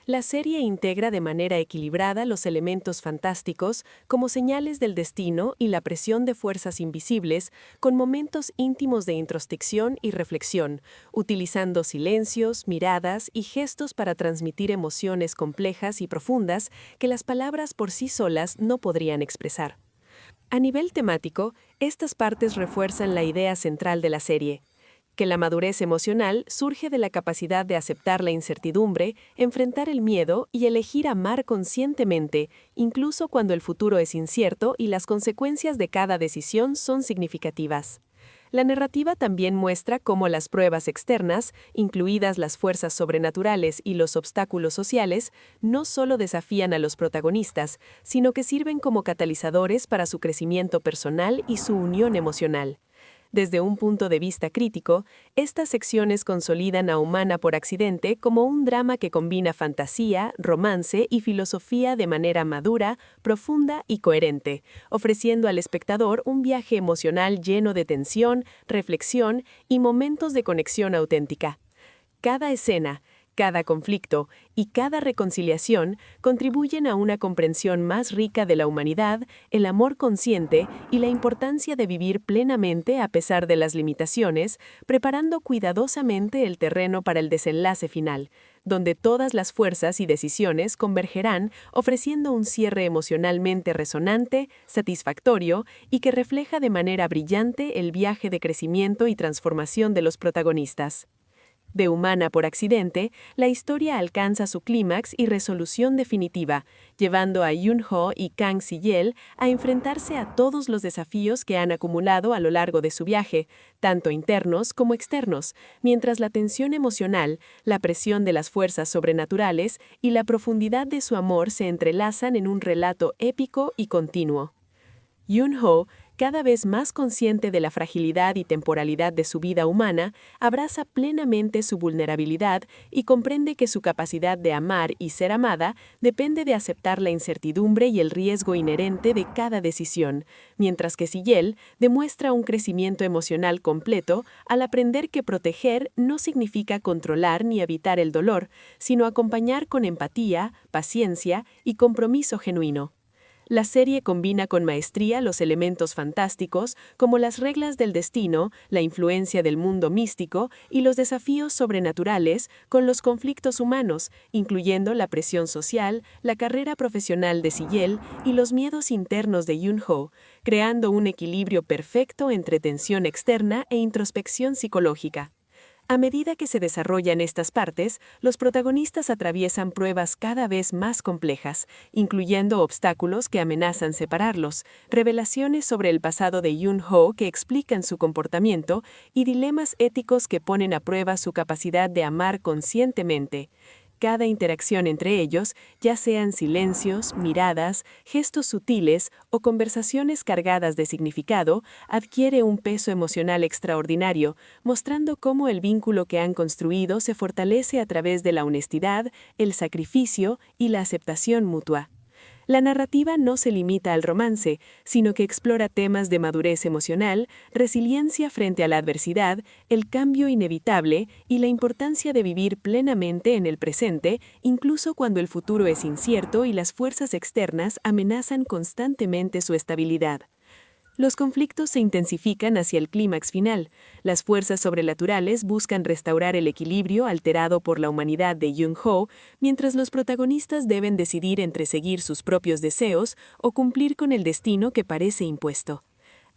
La serie integra de manera equilibrada los elementos fantásticos como señales del destino y la presión de fuerzas invisibles con momentos íntimos de introspección y reflexión, utilizando silencios, miradas y gestos para transmitir emociones complejas y profundas que las palabras por sí solas no podrían expresar. A nivel temático, estas partes refuerzan la idea central de la serie, que la madurez emocional surge de la capacidad de aceptar la incertidumbre, enfrentar el miedo y elegir amar conscientemente, incluso cuando el futuro es incierto y las consecuencias de cada decisión son significativas. La narrativa también muestra cómo las pruebas externas, incluidas las fuerzas sobrenaturales y los obstáculos sociales, no solo desafían a los protagonistas, sino que sirven como catalizadores para su crecimiento personal y su unión emocional. Desde un punto de vista crítico, estas secciones consolidan a Humana por accidente como un drama que combina fantasía, romance y filosofía de manera madura, profunda y coherente, ofreciendo al espectador un viaje emocional lleno de tensión, reflexión y momentos de conexión auténtica. Cada escena, cada conflicto y cada reconciliación contribuyen a una comprensión más rica de la humanidad, el amor consciente y la importancia de vivir plenamente a pesar de las limitaciones, preparando cuidadosamente el terreno para el desenlace final, donde todas las fuerzas y decisiones convergerán, ofreciendo un cierre emocionalmente resonante, satisfactorio y que refleja de manera brillante el viaje de crecimiento y transformación de los protagonistas. De Humana por accidente, la historia alcanza su clímax y resolución definitiva, llevando a Eun-ho y Kang Si-yeol a enfrentarse a todos los desafíos que han acumulado a lo largo de su viaje, tanto internos como externos, mientras la tensión emocional, la presión de las fuerzas sobrenaturales y la profundidad de su amor se entrelazan en un relato épico y continuo. Eun-ho, cada vez más consciente de la fragilidad y temporalidad de su vida humana, abraza plenamente su vulnerabilidad y comprende que su capacidad de amar y ser amada depende de aceptar la incertidumbre y el riesgo inherente de cada decisión, mientras que Si-yeol demuestra un crecimiento emocional completo al aprender que proteger no significa controlar ni evitar el dolor, sino acompañar con empatía, paciencia y compromiso genuino. La serie combina con maestría los elementos fantásticos, como las reglas del destino, la influencia del mundo místico y los desafíos sobrenaturales, con los conflictos humanos, incluyendo la presión social, la carrera profesional de Si-yeol y los miedos internos de Eun-ho, creando un equilibrio perfecto entre tensión externa e introspección psicológica. A medida que se desarrollan estas partes, los protagonistas atraviesan pruebas cada vez más complejas, incluyendo obstáculos que amenazan separarlos, revelaciones sobre el pasado de Yoon-ho que explican su comportamiento y dilemas éticos que ponen a prueba su capacidad de amar conscientemente. Cada interacción entre ellos, ya sean silencios, miradas, gestos sutiles o conversaciones cargadas de significado, adquiere un peso emocional extraordinario, mostrando cómo el vínculo que han construido se fortalece a través de la honestidad, el sacrificio y la aceptación mutua. La narrativa no se limita al romance, sino que explora temas de madurez emocional, resiliencia frente a la adversidad, el cambio inevitable y la importancia de vivir plenamente en el presente, incluso cuando el futuro es incierto y las fuerzas externas amenazan constantemente su estabilidad. Los conflictos se intensifican hacia el clímax final. Las fuerzas sobrenaturales buscan restaurar el equilibrio alterado por la humanidad de Yoon-ho, mientras los protagonistas deben decidir entre seguir sus propios deseos o cumplir con el destino que parece impuesto.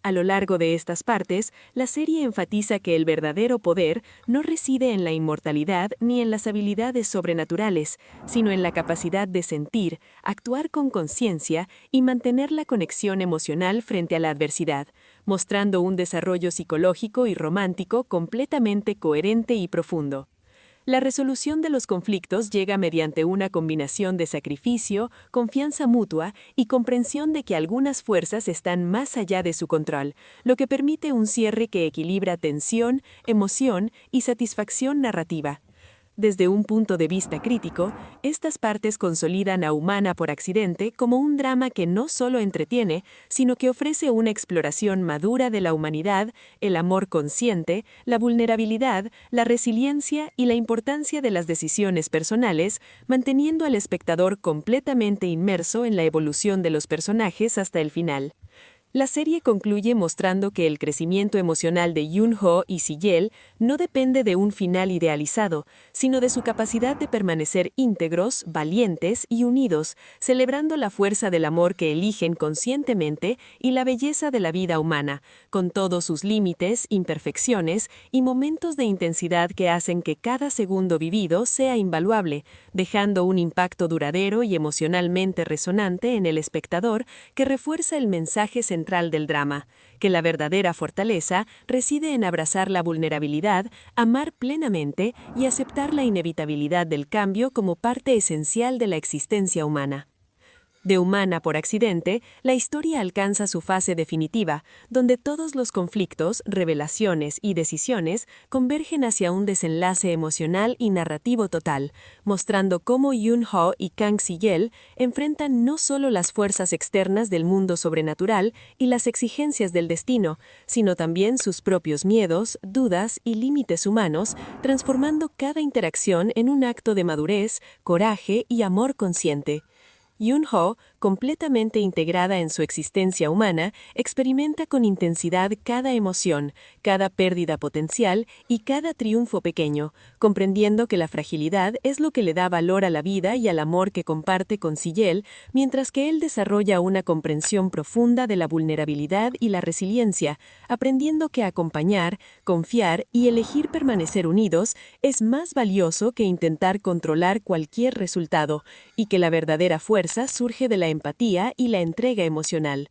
A lo largo de estas partes, la serie enfatiza que el verdadero poder no reside en la inmortalidad ni en las habilidades sobrenaturales, sino en la capacidad de sentir, actuar con conciencia y mantener la conexión emocional frente a la adversidad, mostrando un desarrollo psicológico y romántico completamente coherente y profundo. La resolución de los conflictos llega mediante una combinación de sacrificio, confianza mutua y comprensión de que algunas fuerzas están más allá de su control, lo que permite un cierre que equilibra tensión, emoción y satisfacción narrativa. Desde un punto de vista crítico, estas partes consolidan a Humana por Accidente como un drama que no solo entretiene, sino que ofrece una exploración madura de la humanidad, el amor consciente, la vulnerabilidad, la resiliencia y la importancia de las decisiones personales, manteniendo al espectador completamente inmerso en la evolución de los personajes hasta el final. La serie concluye mostrando que el crecimiento emocional de Yoon-ho y Si-yeol no depende de un final idealizado, sino de su capacidad de permanecer íntegros, valientes y unidos, celebrando la fuerza del amor que eligen conscientemente y la belleza de la vida humana, con todos sus límites, imperfecciones y momentos de intensidad que hacen que cada segundo vivido sea invaluable, dejando un impacto duradero y emocionalmente resonante en el espectador que refuerza el mensaje central del drama, que la verdadera fortaleza reside en abrazar la vulnerabilidad, amar plenamente y aceptar la inevitabilidad del cambio como parte esencial de la existencia humana. De Humana por Accidente, la historia alcanza su fase definitiva, donde todos los conflictos, revelaciones y decisiones convergen hacia un desenlace emocional y narrativo total, mostrando cómo Yoon-ho y Kang Si-yeol enfrentan no solo las fuerzas externas del mundo sobrenatural y las exigencias del destino, sino también sus propios miedos, dudas y límites humanos, transformando cada interacción en un acto de madurez, coraje y amor consciente. Yoon-ho, completamente integrada en su existencia humana, experimenta con intensidad cada emoción, cada pérdida potencial y cada triunfo pequeño, comprendiendo que la fragilidad es lo que le da valor a la vida y al amor que comparte con Si-yeol, mientras que él desarrolla una comprensión profunda de la vulnerabilidad y la resiliencia, aprendiendo que acompañar, confiar y elegir permanecer unidos es más valioso que intentar controlar cualquier resultado, y que la verdadera fuerza surge de la empatía y la entrega emocional.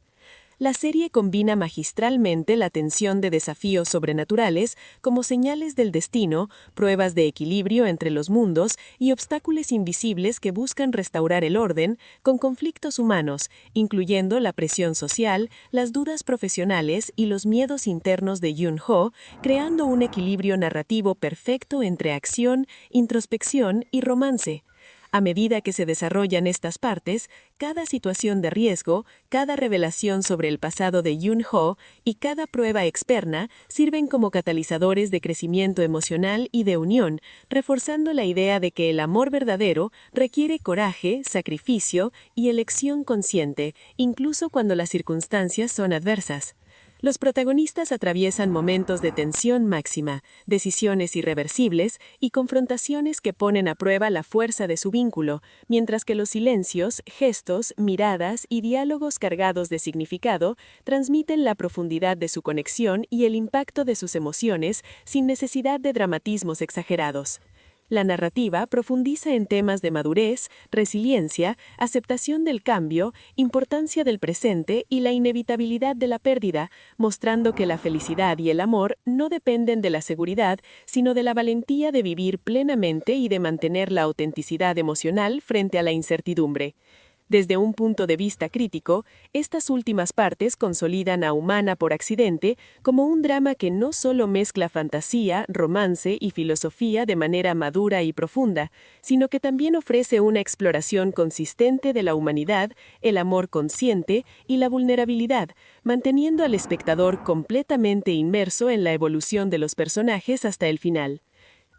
La serie combina magistralmente la tensión de desafíos sobrenaturales como señales del destino, pruebas de equilibrio entre los mundos y obstáculos invisibles que buscan restaurar el orden, con conflictos humanos, incluyendo la presión social, las dudas profesionales y los miedos internos de Yoon-ho, creando un equilibrio narrativo perfecto entre acción, introspección y romance. A medida que se desarrollan estas partes, cada situación de riesgo, cada revelación sobre el pasado de Yoon-ho y cada prueba externa sirven como catalizadores de crecimiento emocional y de unión, reforzando la idea de que el amor verdadero requiere coraje, sacrificio y elección consciente, incluso cuando las circunstancias son adversas. Los protagonistas atraviesan momentos de tensión máxima, decisiones irreversibles y confrontaciones que ponen a prueba la fuerza de su vínculo, mientras que los silencios, gestos, miradas y diálogos cargados de significado transmiten la profundidad de su conexión y el impacto de sus emociones sin necesidad de dramatismos exagerados. La narrativa profundiza en temas de madurez, resiliencia, aceptación del cambio, importancia del presente y la inevitabilidad de la pérdida, mostrando que la felicidad y el amor no dependen de la seguridad, sino de la valentía de vivir plenamente y de mantener la autenticidad emocional frente a la incertidumbre. Desde un punto de vista crítico, estas últimas partes consolidan a Humana por accidente como un drama que no solo mezcla fantasía, romance y filosofía de manera madura y profunda, sino que también ofrece una exploración consistente de la humanidad, el amor consciente y la vulnerabilidad, manteniendo al espectador completamente inmerso en la evolución de los personajes hasta el final.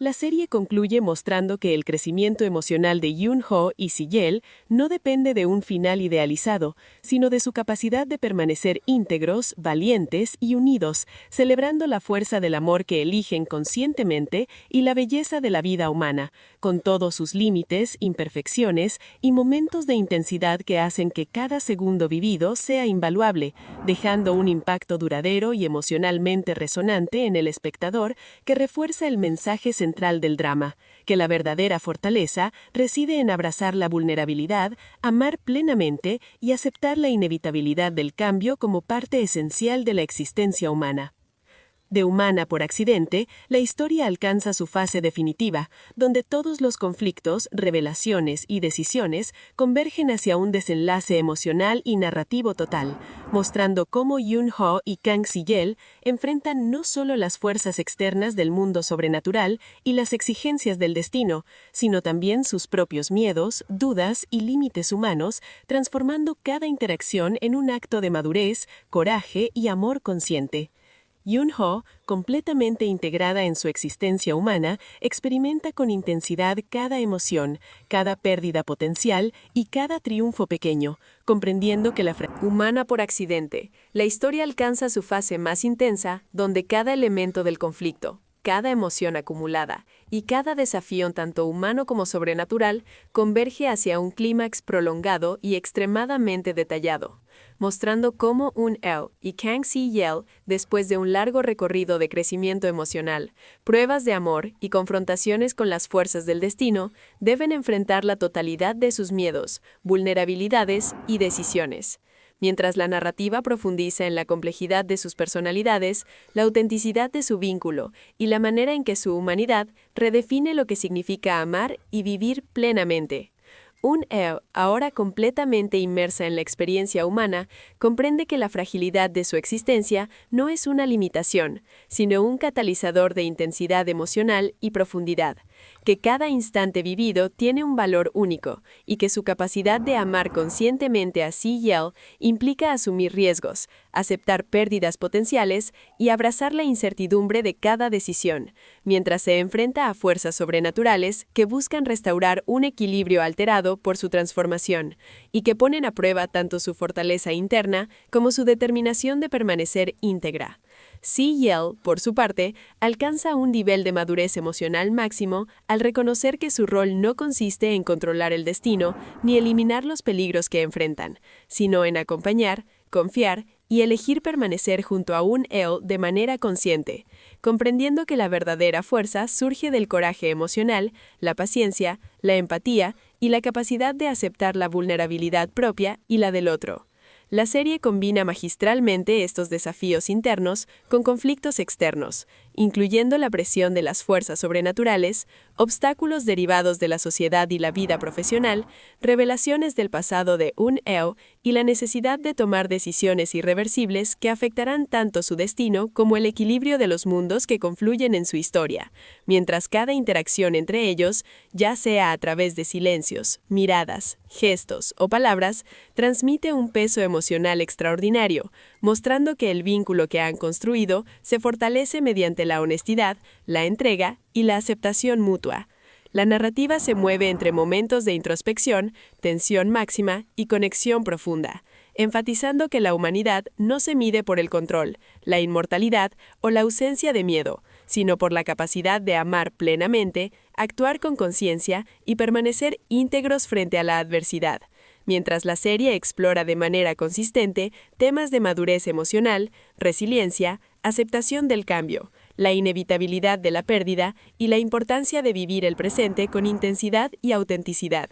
La serie concluye mostrando que el crecimiento emocional de Yoon-ho y Si-yeol no depende de un final idealizado, sino de su capacidad de permanecer íntegros, valientes y unidos, celebrando la fuerza del amor que eligen conscientemente y la belleza de la vida humana, con todos sus límites, imperfecciones y momentos de intensidad que hacen que cada segundo vivido sea invaluable, dejando un impacto duradero y emocionalmente resonante en el espectador que refuerza el mensaje central del drama, que la verdadera fortaleza reside en abrazar la vulnerabilidad, amar plenamente y aceptar la inevitabilidad del cambio como parte esencial de la existencia humana. De Humana por accidente, la historia alcanza su fase definitiva, donde todos los conflictos, revelaciones y decisiones convergen hacia un desenlace emocional y narrativo total, mostrando cómo Yoon-ho y Kang Si-yeol enfrentan no solo las fuerzas externas del mundo sobrenatural y las exigencias del destino, sino también sus propios miedos, dudas y límites humanos, transformando cada interacción en un acto de madurez, coraje y amor consciente. Yoon-ho, completamente integrada en su existencia humana, experimenta con intensidad cada emoción, cada pérdida potencial y cada triunfo pequeño, comprendiendo que Humana por accidente, la historia alcanza su fase más intensa, donde cada elemento del conflicto, cada emoción acumulada y cada desafío tanto humano como sobrenatural converge hacia un clímax prolongado y extremadamente detallado, mostrando cómo Un-el y Kang Si-yeol, después de un largo recorrido de crecimiento emocional, pruebas de amor y confrontaciones con las fuerzas del destino, deben enfrentar la totalidad de sus miedos, vulnerabilidades y decisiones. Mientras la narrativa profundiza en la complejidad de sus personalidades, la autenticidad de su vínculo y la manera en que su humanidad redefine lo que significa amar y vivir plenamente. Un-el, ahora completamente inmersa en la experiencia humana, comprende que la fragilidad de su existencia no es una limitación, sino un catalizador de intensidad emocional y profundidad, que cada instante vivido tiene un valor único y que su capacidad de amar conscientemente a Si-yeol implica asumir riesgos, aceptar pérdidas potenciales y abrazar la incertidumbre de cada decisión, mientras se enfrenta a fuerzas sobrenaturales que buscan restaurar un equilibrio alterado por su transformación y que ponen a prueba tanto su fortaleza interna como su determinación de permanecer íntegra. Si-yeol, por su parte, alcanza un nivel de madurez emocional máximo al reconocer que su rol no consiste en controlar el destino ni eliminar los peligros que enfrentan, sino en acompañar, confiar y elegir permanecer junto a Un-el de manera consciente, comprendiendo que la verdadera fuerza surge del coraje emocional, la paciencia, la empatía y la capacidad de aceptar la vulnerabilidad propia y la del otro. La serie combina magistralmente estos desafíos internos con conflictos externos, incluyendo la presión de las fuerzas sobrenaturales, obstáculos derivados de la sociedad y la vida profesional, revelaciones del pasado de Un-el y la necesidad de tomar decisiones irreversibles que afectarán tanto su destino como el equilibrio de los mundos que confluyen en su historia, mientras cada interacción entre ellos, ya sea a través de silencios, miradas, gestos o palabras, transmite un peso emocional extraordinario, mostrando que el vínculo que han construido se fortalece mediante la honestidad, la entrega y la aceptación mutua. La narrativa se mueve entre momentos de introspección, tensión máxima y conexión profunda, enfatizando que la humanidad no se mide por el control, la inmortalidad o la ausencia de miedo, sino por la capacidad de amar plenamente, actuar con conciencia y permanecer íntegros frente a la adversidad. Mientras la serie explora de manera consistente temas de madurez emocional, resiliencia, aceptación del cambio, la inevitabilidad de la pérdida y la importancia de vivir el presente con intensidad y autenticidad.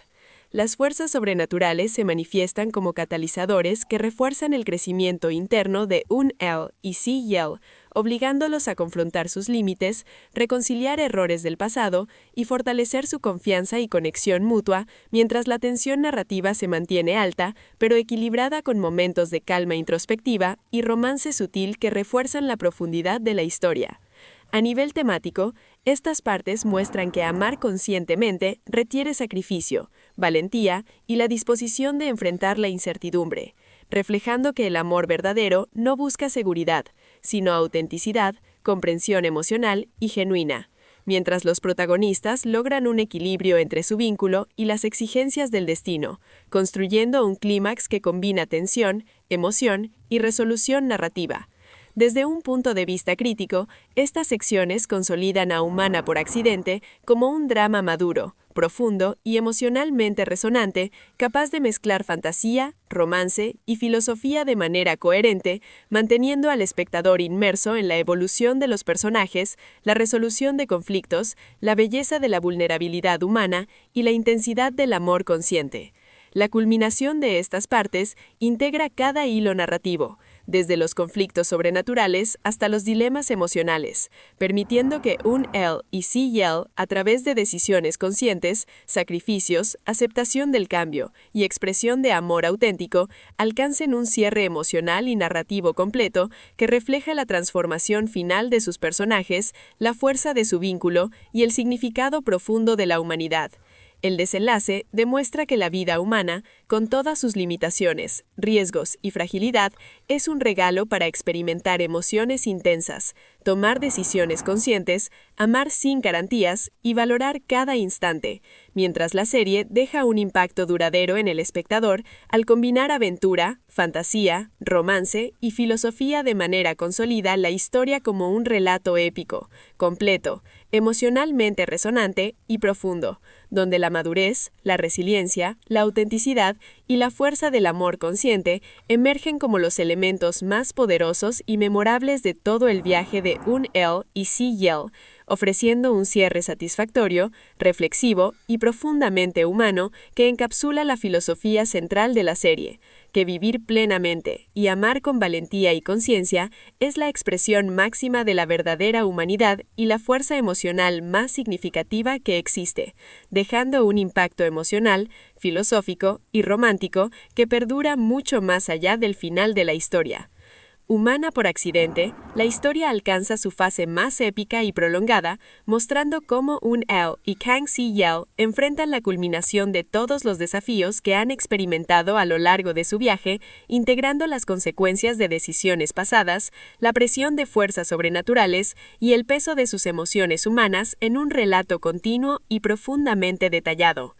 Las fuerzas sobrenaturales se manifiestan como catalizadores que refuerzan el crecimiento interno de Un-El y Si-Yel, obligándolos a confrontar sus límites, reconciliar errores del pasado y fortalecer su confianza y conexión mutua, mientras la tensión narrativa se mantiene alta, pero equilibrada con momentos de calma introspectiva y romance sutil que refuerzan la profundidad de la historia. A nivel temático, estas partes muestran que amar conscientemente requiere sacrificio, valentía y la disposición de enfrentar la incertidumbre, reflejando que el amor verdadero no busca seguridad, sino autenticidad, comprensión emocional y genuina, mientras los protagonistas logran un equilibrio entre su vínculo y las exigencias del destino, construyendo un clímax que combina tensión, emoción y resolución narrativa. Desde un punto de vista crítico, estas secciones consolidan a Humana por accidente como un drama maduro, profundo y emocionalmente resonante, capaz de mezclar fantasía, romance y filosofía de manera coherente, manteniendo al espectador inmerso en la evolución de los personajes, la resolución de conflictos, la belleza de la vulnerabilidad humana y la intensidad del amor consciente. La culminación de estas partes integra cada hilo narrativo, desde los conflictos sobrenaturales hasta los dilemas emocionales, permitiendo que Un-El y Si-Yel, a través de decisiones conscientes, sacrificios, aceptación del cambio y expresión de amor auténtico, alcancen un cierre emocional y narrativo completo que refleja la transformación final de sus personajes, la fuerza de su vínculo y el significado profundo de la humanidad. El desenlace demuestra que la vida humana, con todas sus limitaciones, riesgos y fragilidad, es un regalo para experimentar emociones intensas, tomar decisiones conscientes, amar sin garantías y valorar cada instante, mientras la serie deja un impacto duradero en el espectador al combinar aventura, fantasía, romance y filosofía de manera consolida la historia como un relato épico, completo, emocionalmente resonante y profundo, donde la madurez, la resiliencia, la autenticidad y la fuerza del amor consciente emergen como los elementos más poderosos y memorables de todo el viaje de Un-El y Si-Yel, ofreciendo un cierre satisfactorio, reflexivo y profundamente humano que encapsula la filosofía central de la serie, que vivir plenamente y amar con valentía y conciencia es la expresión máxima de la verdadera humanidad y la fuerza emocional más significativa que existe, dejando un impacto emocional, filosófico y romántico que perdura mucho más allá del final de la historia. Humana por accidente, la historia alcanza su fase más épica y prolongada, mostrando cómo Un-El y Kang Si-Yel enfrentan la culminación de todos los desafíos que han experimentado a lo largo de su viaje, integrando las consecuencias de decisiones pasadas, la presión de fuerzas sobrenaturales y el peso de sus emociones humanas en un relato continuo y profundamente detallado.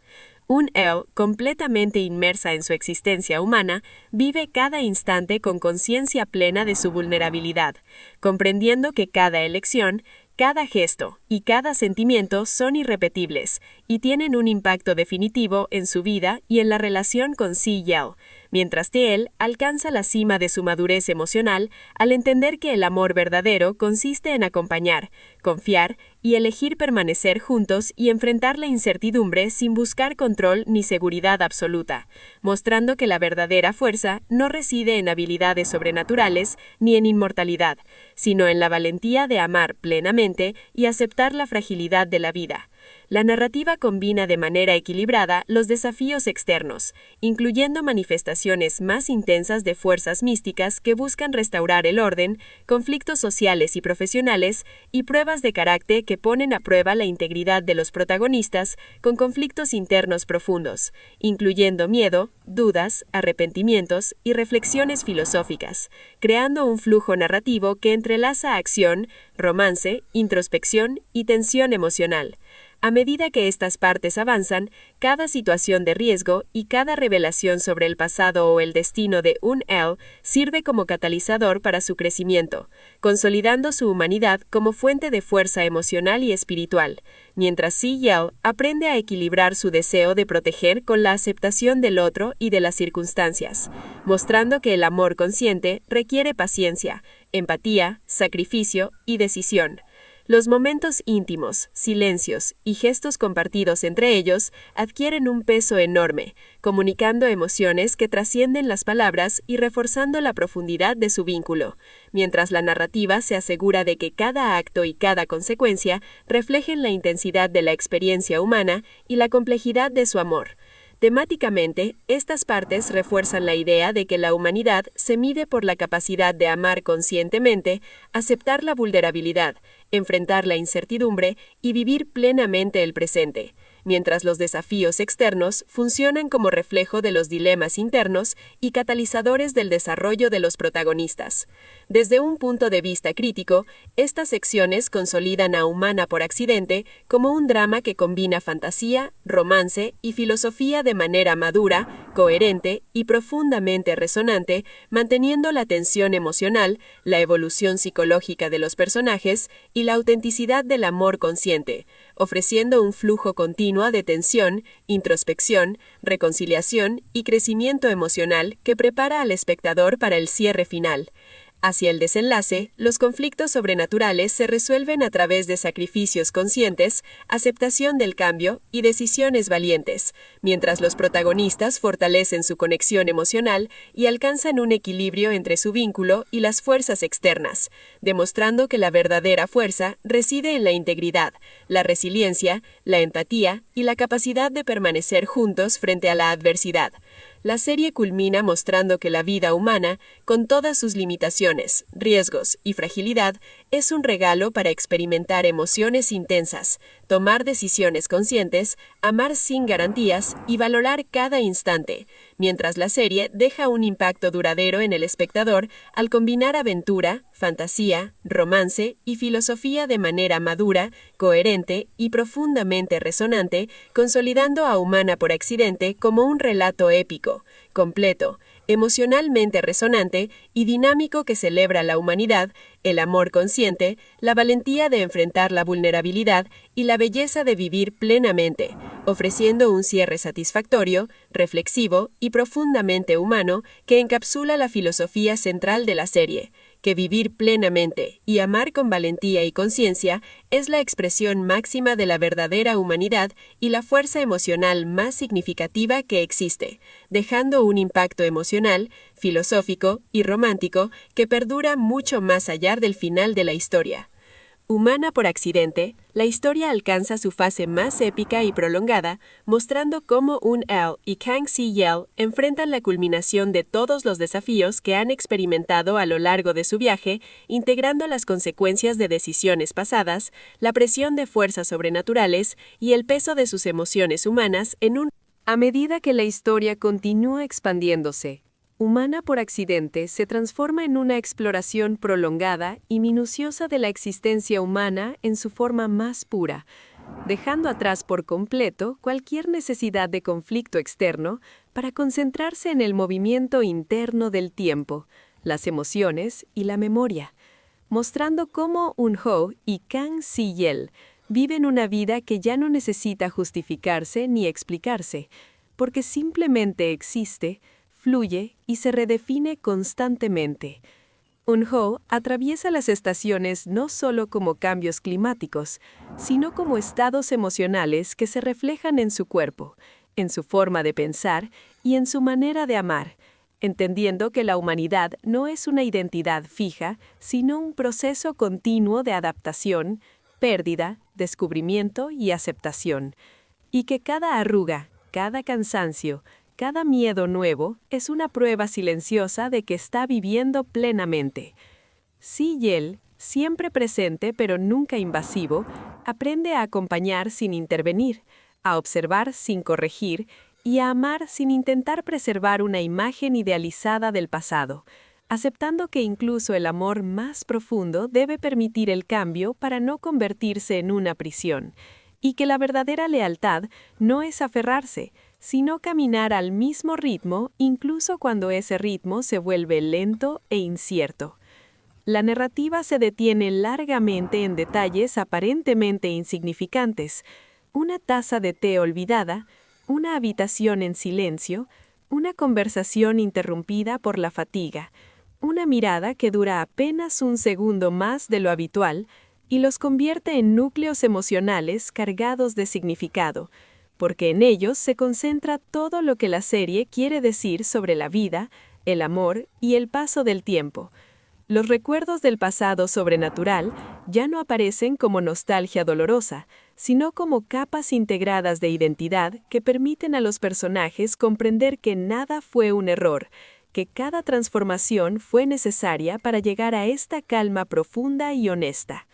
Un-El, completamente inmersa en su existencia humana, vive cada instante con conciencia plena de su vulnerabilidad, comprendiendo que cada elección, cada gesto y cada sentimiento son irrepetibles y tienen un impacto definitivo en su vida y en la relación con Si-Yel, mientras que él alcanza la cima de su madurez emocional al entender que el amor verdadero consiste en acompañar, confiar y elegir permanecer juntos y enfrentar la incertidumbre sin buscar control ni seguridad absoluta, mostrando que la verdadera fuerza no reside en habilidades sobrenaturales ni en inmortalidad, sino en la valentía de amar plenamente y aceptar la fragilidad de la vida. La narrativa combina de manera equilibrada los desafíos externos, incluyendo manifestaciones más intensas de fuerzas místicas que buscan restaurar el orden, conflictos sociales y profesionales, y pruebas de carácter que ponen a prueba la integridad de los protagonistas con conflictos internos profundos, incluyendo miedo, dudas, arrepentimientos y reflexiones filosóficas, creando un flujo narrativo que entrelaza acción, romance, introspección y tensión emocional. A medida que estas partes avanzan, cada situación de riesgo y cada revelación sobre el pasado o el destino de Un-El sirve como catalizador para su crecimiento, consolidando su humanidad como fuente de fuerza emocional y espiritual, mientras Si-Yel aprende a equilibrar su deseo de proteger con la aceptación del otro y de las circunstancias, mostrando que el amor consciente requiere paciencia, empatía, sacrificio y decisión. Los momentos íntimos, silencios y gestos compartidos entre ellos adquieren un peso enorme, comunicando emociones que trascienden las palabras y reforzando la profundidad de su vínculo, mientras la narrativa se asegura de que cada acto y cada consecuencia reflejen la intensidad de la experiencia humana y la complejidad de su amor. Temáticamente, estas partes refuerzan la idea de que la humanidad se mide por la capacidad de amar conscientemente, aceptar la vulnerabilidad, enfrentar la incertidumbre y vivir plenamente el presente, mientras los desafíos externos funcionan como reflejo de los dilemas internos y catalizadores del desarrollo de los protagonistas. Desde un punto de vista crítico, estas secciones consolidan a Humana por Accidente como un drama que combina fantasía, romance y filosofía de manera madura, coherente y profundamente resonante, manteniendo la tensión emocional, la evolución psicológica de los personajes y la autenticidad del amor consciente, ofreciendo un flujo continuo de tensión, introspección, reconciliación y crecimiento emocional que prepara al espectador para el cierre final. Hacia el desenlace, los conflictos sobrenaturales se resuelven a través de sacrificios conscientes, aceptación del cambio y decisiones valientes, mientras los protagonistas fortalecen su conexión emocional y alcanzan un equilibrio entre su vínculo y las fuerzas externas, demostrando que la verdadera fuerza reside en la integridad, la resiliencia, la empatía y la capacidad de permanecer juntos frente a la adversidad. La serie culmina mostrando que la vida humana, con todas sus limitaciones, riesgos y fragilidad, es un regalo para experimentar emociones intensas, tomar decisiones conscientes, amar sin garantías y valorar cada instante, mientras la serie deja un impacto duradero en el espectador al combinar aventura, fantasía, romance y filosofía de manera madura, coherente y profundamente resonante, consolidando a Humana por Accidente como un relato épico, completo, emocionalmente resonante y dinámico que celebra la humanidad, el amor consciente, la valentía de enfrentar la vulnerabilidad y la belleza de vivir plenamente, ofreciendo un cierre satisfactorio, reflexivo y profundamente humano que encapsula la filosofía central de la serie, que vivir plenamente y amar con valentía y conciencia es la expresión máxima de la verdadera humanidad y la fuerza emocional más significativa que existe, dejando un impacto emocional, filosófico y romántico que perdura mucho más allá del final de la historia. Humana por Accidente, la historia alcanza su fase más épica y prolongada, mostrando cómo Un-El y Kang Si-Yel enfrentan la culminación de todos los desafíos que han experimentado a lo largo de su viaje, integrando las consecuencias de decisiones pasadas, la presión de fuerzas sobrenaturales y el peso de sus emociones humanas en un... A medida que la historia continúa expandiéndose, Humana por Accidente se transforma en una exploración prolongada y minuciosa de la existencia humana en su forma más pura, dejando atrás por completo cualquier necesidad de conflicto externo para concentrarse en el movimiento interno del tiempo, las emociones y la memoria, mostrando cómo Un-ho y Kang Si-Yel viven una vida que ya no necesita justificarse ni explicarse, porque simplemente existe, fluye y se redefine constantemente. Un-ho atraviesa las estaciones no solo como cambios climáticos, sino como estados emocionales que se reflejan en su cuerpo, en su forma de pensar y en su manera de amar, entendiendo que la humanidad no es una identidad fija, sino un proceso continuo de adaptación, pérdida, descubrimiento y aceptación, y que cada arruga, cada cansancio, cada miedo nuevo es una prueba silenciosa de que está viviendo plenamente. Si-Yel, siempre presente pero nunca invasivo, aprende a acompañar sin intervenir, a observar sin corregir y a amar sin intentar preservar una imagen idealizada del pasado, aceptando que incluso el amor más profundo debe permitir el cambio para no convertirse en una prisión, y que la verdadera lealtad no es aferrarse, sino caminar al mismo ritmo incluso cuando ese ritmo se vuelve lento e incierto. La narrativa se detiene largamente en detalles aparentemente insignificantes: una taza de té olvidada, una habitación en silencio, una conversación interrumpida por la fatiga, una mirada que dura apenas un segundo más de lo habitual y los convierte en núcleos emocionales cargados de significado, porque en ellos se concentra todo lo que la serie quiere decir sobre la vida, el amor y el paso del tiempo. Los recuerdos del pasado sobrenatural ya no aparecen como nostalgia dolorosa, sino como capas integradas de identidad que permiten a los personajes comprender que nada fue un error, que cada transformación fue necesaria para llegar a esta calma profunda y honesta.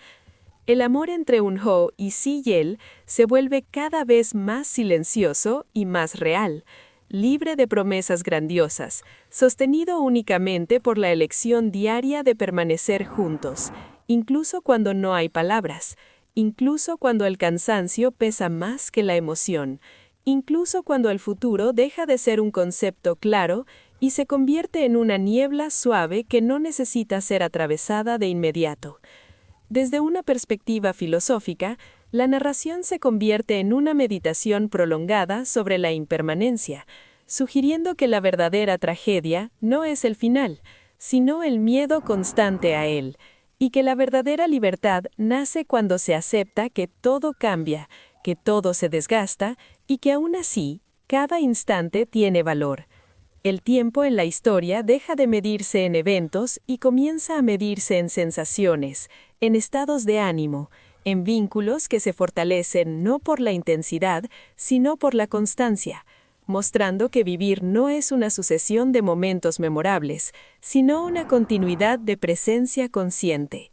El amor entre Eun-ho y Si-yeol se vuelve cada vez más silencioso y más real, libre de promesas grandiosas, sostenido únicamente por la elección diaria de permanecer juntos, incluso cuando no hay palabras, incluso cuando el cansancio pesa más que la emoción, incluso cuando el futuro deja de ser un concepto claro y se convierte en una niebla suave que no necesita ser atravesada de inmediato. Desde una perspectiva filosófica, la narración se convierte en una meditación prolongada sobre la impermanencia, sugiriendo que la verdadera tragedia no es el final, sino el miedo constante a él, y que la verdadera libertad nace cuando se acepta que todo cambia, que todo se desgasta y que aún así, cada instante tiene valor. El tiempo en la historia deja de medirse en eventos y comienza a medirse en sensaciones, en estados de ánimo, en vínculos que se fortalecen no por la intensidad, sino por la constancia, mostrando que vivir no es una sucesión de momentos memorables, sino una continuidad de presencia consciente.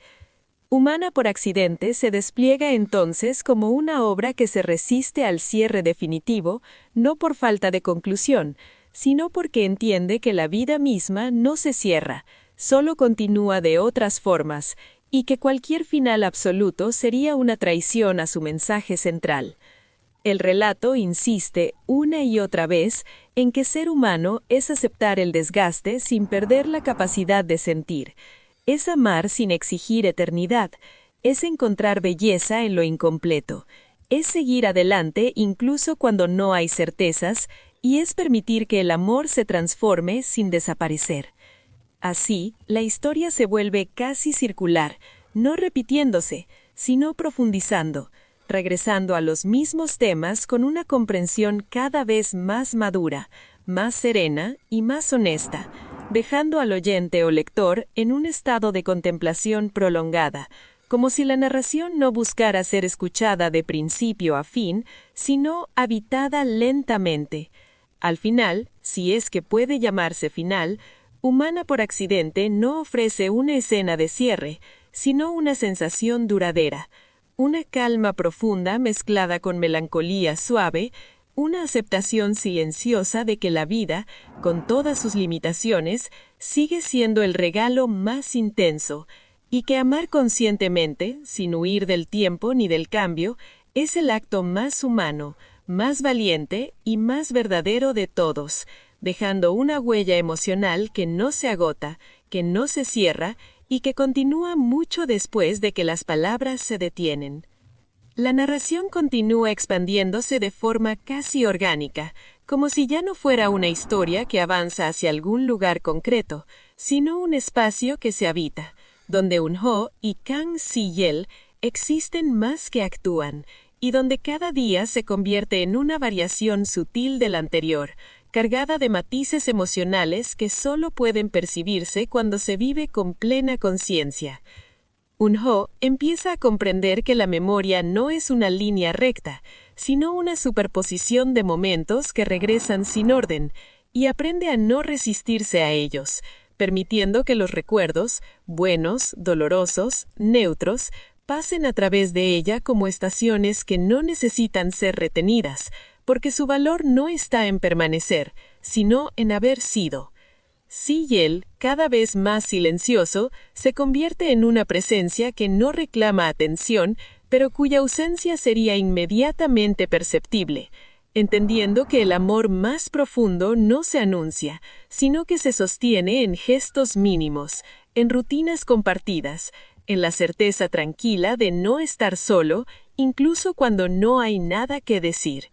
Humana por accidente se despliega entonces como una obra que se resiste al cierre definitivo, no por falta de conclusión, sino porque entiende que la vida misma no se cierra, solo continúa de otras formas, y que cualquier final absoluto sería una traición a su mensaje central. El relato insiste una y otra vez en que ser humano es aceptar el desgaste sin perder la capacidad de sentir, es amar sin exigir eternidad, es encontrar belleza en lo incompleto, es seguir adelante incluso cuando no hay certezas, y es permitir que el amor se transforme sin desaparecer. Así, la historia se vuelve casi circular, no repitiéndose, sino profundizando, regresando a los mismos temas con una comprensión cada vez más madura, más serena y más honesta, dejando al oyente o lector en un estado de contemplación prolongada, como si la narración no buscara ser escuchada de principio a fin, sino habitada lentamente. Al final, si es que puede llamarse final, Humana por accidente no ofrece una escena de cierre, sino una sensación duradera, una calma profunda mezclada con melancolía suave, una aceptación silenciosa de que la vida, con todas sus limitaciones, sigue siendo el regalo más intenso, y que amar conscientemente, sin huir del tiempo ni del cambio, es el acto más humano, más valiente y más verdadero de todos, dejando una huella emocional que no se agota, que no se cierra y que continúa mucho después de que las palabras se detienen. La narración continúa expandiéndose de forma casi orgánica, como si ya no fuera una historia que avanza hacia algún lugar concreto, sino un espacio que se habita, donde Eun-ho y Kang Si-yeol existen más que actúan, y donde cada día se convierte en una variación sutil del anterior, cargada de matices emocionales que solo pueden percibirse cuando se vive con plena conciencia. Eun-ho empieza a comprender que la memoria no es una línea recta, sino una superposición de momentos que regresan sin orden, y aprende a no resistirse a ellos, permitiendo que los recuerdos, buenos, dolorosos, neutros, pasen a través de ella como estaciones que no necesitan ser retenidas, porque su valor no está en permanecer, sino en haber sido. Si-yeol, cada vez más silencioso, se convierte en una presencia que no reclama atención, pero cuya ausencia sería inmediatamente perceptible, entendiendo que el amor más profundo no se anuncia, sino que se sostiene en gestos mínimos, en rutinas compartidas, en la certeza tranquila de no estar solo, incluso cuando no hay nada que decir.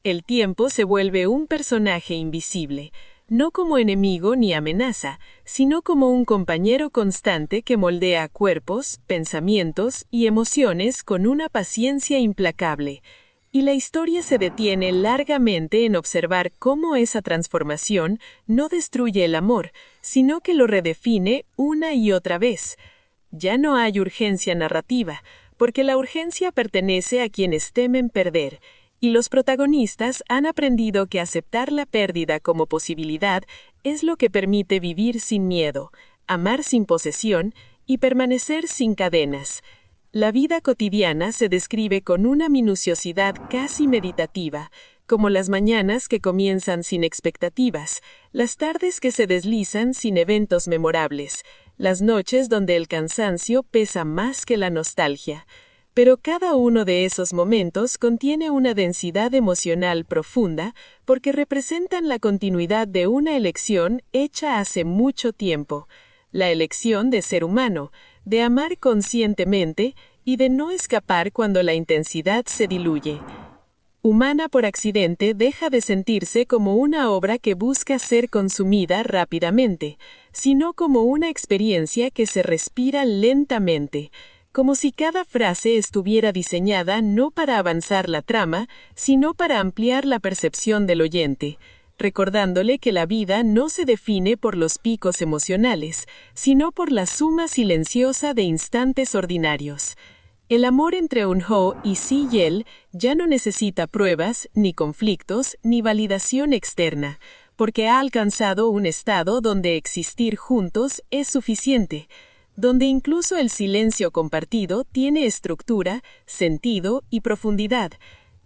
El tiempo se vuelve un personaje invisible, no como enemigo ni amenaza, sino como un compañero constante que moldea cuerpos, pensamientos y emociones con una paciencia implacable. Y la historia se detiene largamente en observar cómo esa transformación no destruye el amor, sino que lo redefine una y otra vez. Ya no hay urgencia narrativa, porque la urgencia pertenece a quienes temen perder, y los protagonistas han aprendido que aceptar la pérdida como posibilidad es lo que permite vivir sin miedo, amar sin posesión y permanecer sin cadenas. La vida cotidiana se describe con una minuciosidad casi meditativa, como las mañanas que comienzan sin expectativas, las tardes que se deslizan sin eventos memorables, las noches donde el cansancio pesa más que la nostalgia. Pero cada uno de esos momentos contiene una densidad emocional profunda porque representan la continuidad de una elección hecha hace mucho tiempo, la elección de ser humano, de amar conscientemente y de no escapar cuando la intensidad se diluye. Humana por accidente deja de sentirse como una obra que busca ser consumida rápidamente, sino como una experiencia que se respira lentamente, como si cada frase estuviera diseñada no para avanzar la trama, sino para ampliar la percepción del oyente, recordándole que la vida no se define por los picos emocionales, sino por la suma silenciosa de instantes ordinarios. El amor entre Eun-hyo y Si-yeol ya no necesita pruebas, ni conflictos, ni validación externa, porque ha alcanzado un estado donde existir juntos es suficiente, donde incluso el silencio compartido tiene estructura, sentido y profundidad.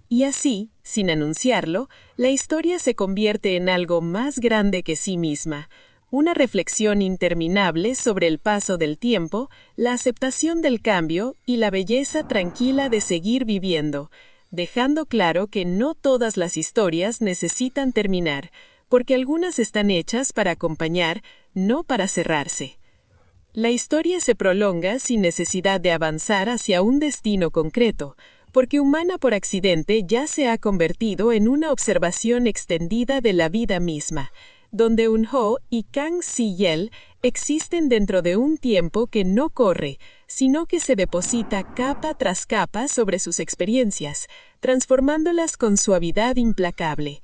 Y así, sin anunciarlo, la historia se convierte en algo más grande que sí misma, una reflexión interminable sobre el paso del tiempo, la aceptación del cambio y la belleza tranquila de seguir viviendo, dejando claro que no todas las historias necesitan terminar, porque algunas están hechas para acompañar, no para cerrarse. La historia se prolonga sin necesidad de avanzar hacia un destino concreto, porque Humana por accidente ya se ha convertido en una observación extendida de la vida misma, donde Eun-hyo y Kang Si-yeol existen dentro de un tiempo que no corre, sino que se deposita capa tras capa sobre sus experiencias, transformándolas con suavidad implacable.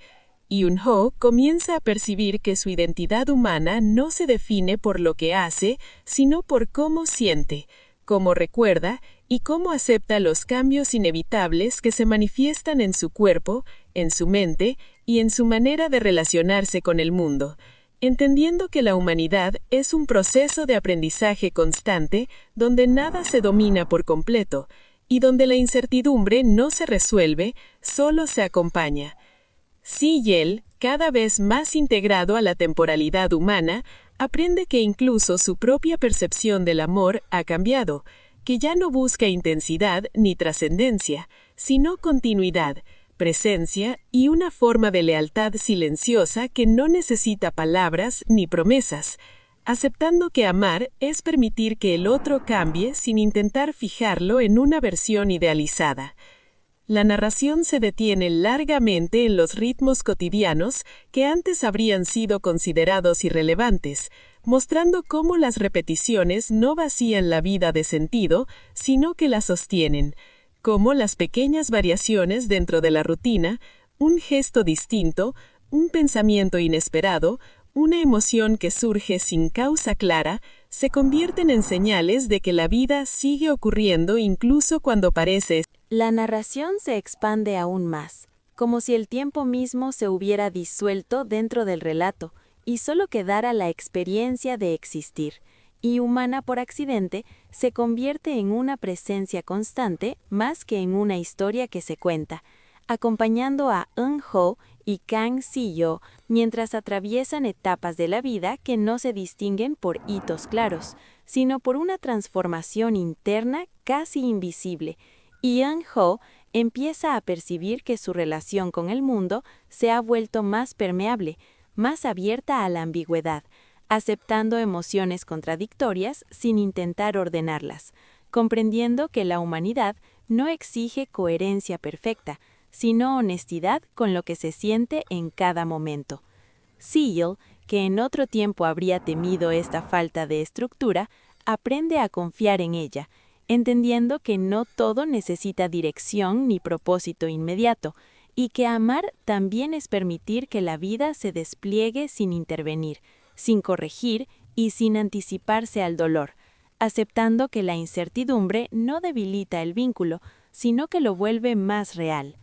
Y Eun-hyo comienza a percibir que su identidad humana no se define por lo que hace, sino por cómo siente, cómo recuerda y cómo acepta los cambios inevitables que se manifiestan en su cuerpo, en su mente y en su manera de relacionarse con el mundo, entendiendo que la humanidad es un proceso de aprendizaje constante donde nada se domina por completo y donde la incertidumbre no se resuelve, solo se acompaña. Si-yeol, cada vez más integrado a la temporalidad humana, aprende que incluso su propia percepción del amor ha cambiado, que ya no busca intensidad ni trascendencia, sino continuidad, presencia y una forma de lealtad silenciosa que no necesita palabras ni promesas, aceptando que amar es permitir que el otro cambie sin intentar fijarlo en una versión idealizada. La narración se detiene largamente en los ritmos cotidianos que antes habrían sido considerados irrelevantes, mostrando cómo las repeticiones no vacían la vida de sentido, sino que la sostienen, cómo las pequeñas variaciones dentro de la rutina, un gesto distinto, un pensamiento inesperado, una emoción que surge sin causa clara, se convierten en señales de que la vida sigue ocurriendo incluso cuando parece. La narración se expande aún más, como si el tiempo mismo se hubiera disuelto dentro del relato y solo quedara la experiencia de existir, y Humana por accidente se convierte en una presencia constante más que en una historia que se cuenta, acompañando a Eun-hyo y Kang Si-yeol mientras atraviesan etapas de la vida que no se distinguen por hitos claros, sino por una transformación interna casi invisible, y Eun-ho empieza a percibir que su relación con el mundo se ha vuelto más permeable, más abierta a la ambigüedad, aceptando emociones contradictorias sin intentar ordenarlas, comprendiendo que la humanidad no exige coherencia perfecta, sino honestidad con lo que se siente en cada momento. Sejal, que en otro tiempo habría temido esta falta de estructura, aprende a confiar en ella, entendiendo que no todo necesita dirección ni propósito inmediato, y que amar también es permitir que la vida se despliegue sin intervenir, sin corregir y sin anticiparse al dolor, aceptando que la incertidumbre no debilita el vínculo, sino que lo vuelve más real.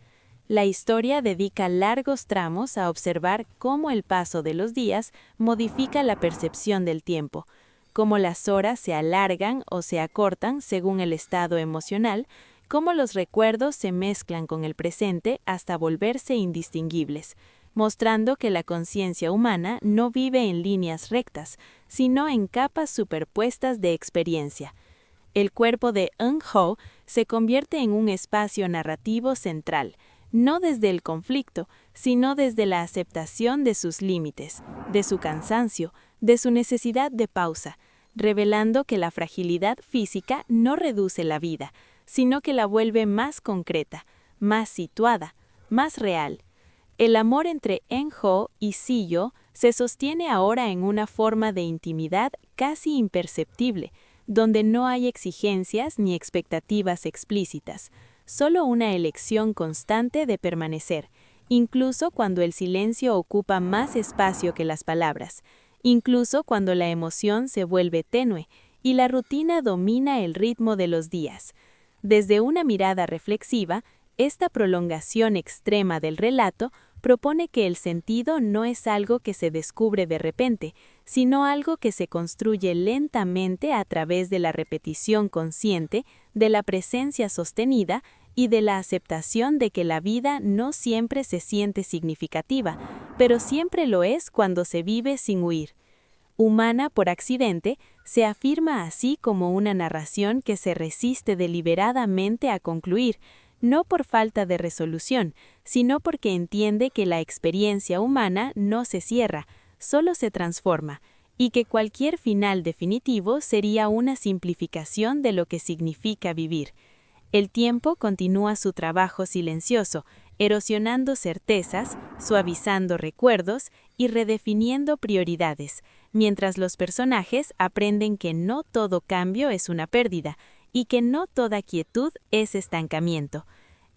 La historia dedica largos tramos a observar cómo el paso de los días modifica la percepción del tiempo, cómo las horas se alargan o se acortan según el estado emocional, cómo los recuerdos se mezclan con el presente hasta volverse indistinguibles, mostrando que la conciencia humana no vive en líneas rectas, sino en capas superpuestas de experiencia. El cuerpo de Eun-ho se convierte en un espacio narrativo central, no desde el conflicto, sino desde la aceptación de sus límites, de su cansancio, de su necesidad de pausa, revelando que la fragilidad física no reduce la vida, sino que la vuelve más concreta, más situada, más real. El amor entre Eun-ho y Seo se sostiene ahora en una forma de intimidad casi imperceptible, donde no hay exigencias ni expectativas explícitas, solo una elección constante de permanecer, incluso cuando el silencio ocupa más espacio que las palabras, incluso cuando la emoción se vuelve tenue y la rutina domina el ritmo de los días. Desde una mirada reflexiva, esta prolongación extrema del relato propone que el sentido no es algo que se descubre de repente, sino algo que se construye lentamente a través de la repetición consciente, de la presencia sostenida y de la aceptación de que la vida no siempre se siente significativa, pero siempre lo es cuando se vive sin huir. Humana por accidente, se afirma así como una narración que se resiste deliberadamente a concluir, no por falta de resolución, sino porque entiende que la experiencia humana no se cierra, solo se transforma, y que cualquier final definitivo sería una simplificación de lo que significa vivir. El tiempo continúa su trabajo silencioso, erosionando certezas, suavizando recuerdos y redefiniendo prioridades, mientras los personajes aprenden que no todo cambio es una pérdida y que no toda quietud es estancamiento.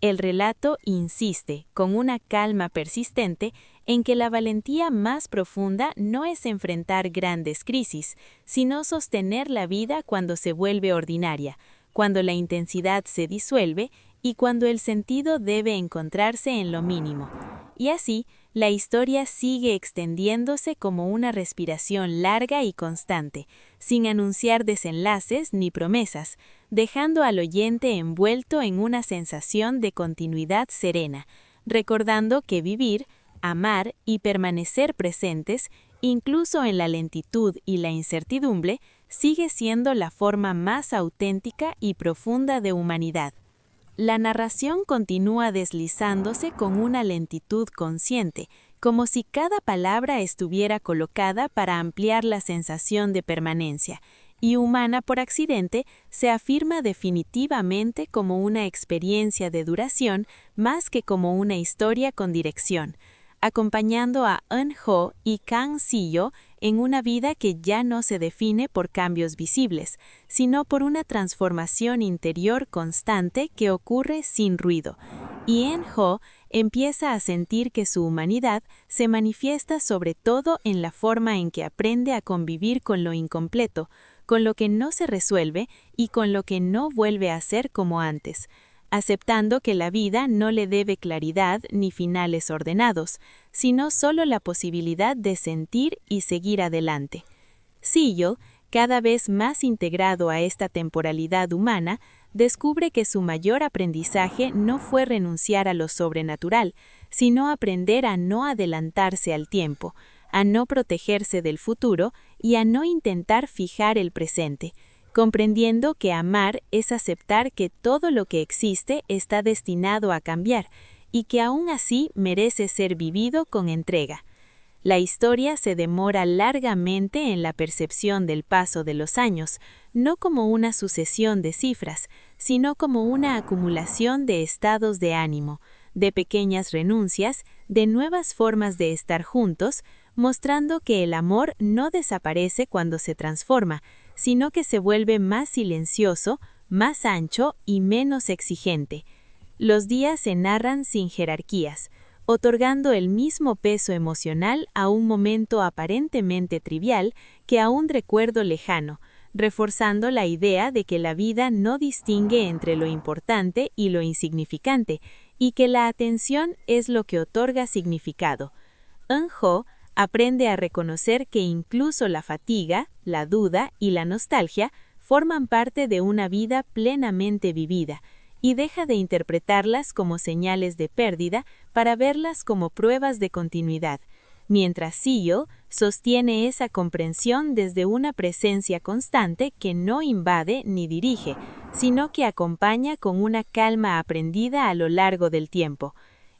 El relato insiste, con una calma persistente, en que la valentía más profunda no es enfrentar grandes crisis, sino sostener la vida cuando se vuelve ordinaria, cuando la intensidad se disuelve y cuando el sentido debe encontrarse en lo mínimo. Y así, la historia sigue extendiéndose como una respiración larga y constante, sin anunciar desenlaces ni promesas, dejando al oyente envuelto en una sensación de continuidad serena, recordando que vivir, amar y permanecer presentes, incluso en la lentitud y la incertidumbre, sigue siendo la forma más auténtica y profunda de humanidad. La narración continúa deslizándose con una lentitud consciente, como si cada palabra estuviera colocada para ampliar la sensación de permanencia, y Humana por accidente se afirma definitivamente como una experiencia de duración más que como una historia con dirección, acompañando a Eun-ho y Kang Si-yo en una vida que ya no se define por cambios visibles, sino por una transformación interior constante que ocurre sin ruido. Y Eun-ho empieza a sentir que su humanidad se manifiesta sobre todo en la forma en que aprende a convivir con lo incompleto, con lo que no se resuelve y con lo que no vuelve a ser como antes, aceptando que la vida no le debe claridad ni finales ordenados, sino solo la posibilidad de sentir y seguir adelante. Sejal, cada vez más integrado a esta temporalidad humana, descubre que su mayor aprendizaje no fue renunciar a lo sobrenatural, sino aprender a no adelantarse al tiempo, a no protegerse del futuro y a no intentar fijar el presente, comprendiendo que amar es aceptar que todo lo que existe está destinado a cambiar y que aún así merece ser vivido con entrega. La historia se demora largamente en la percepción del paso de los años, no como una sucesión de cifras, sino como una acumulación de estados de ánimo, de pequeñas renuncias, de nuevas formas de estar juntos, mostrando que el amor no desaparece cuando se transforma, sino que se vuelve más silencioso, más ancho y menos exigente. Los días se narran sin jerarquías, otorgando el mismo peso emocional a un momento aparentemente trivial que a un recuerdo lejano, reforzando la idea de que la vida no distingue entre lo importante y lo insignificante, y que la atención es lo que otorga significado. Eun-jo aprende a reconocer que incluso la fatiga, la duda y la nostalgia forman parte de una vida plenamente vivida, y deja de interpretarlas como señales de pérdida para verlas como pruebas de continuidad, mientras Seo sostiene esa comprensión desde una presencia constante que no invade ni dirige, sino que acompaña con una calma aprendida a lo largo del tiempo.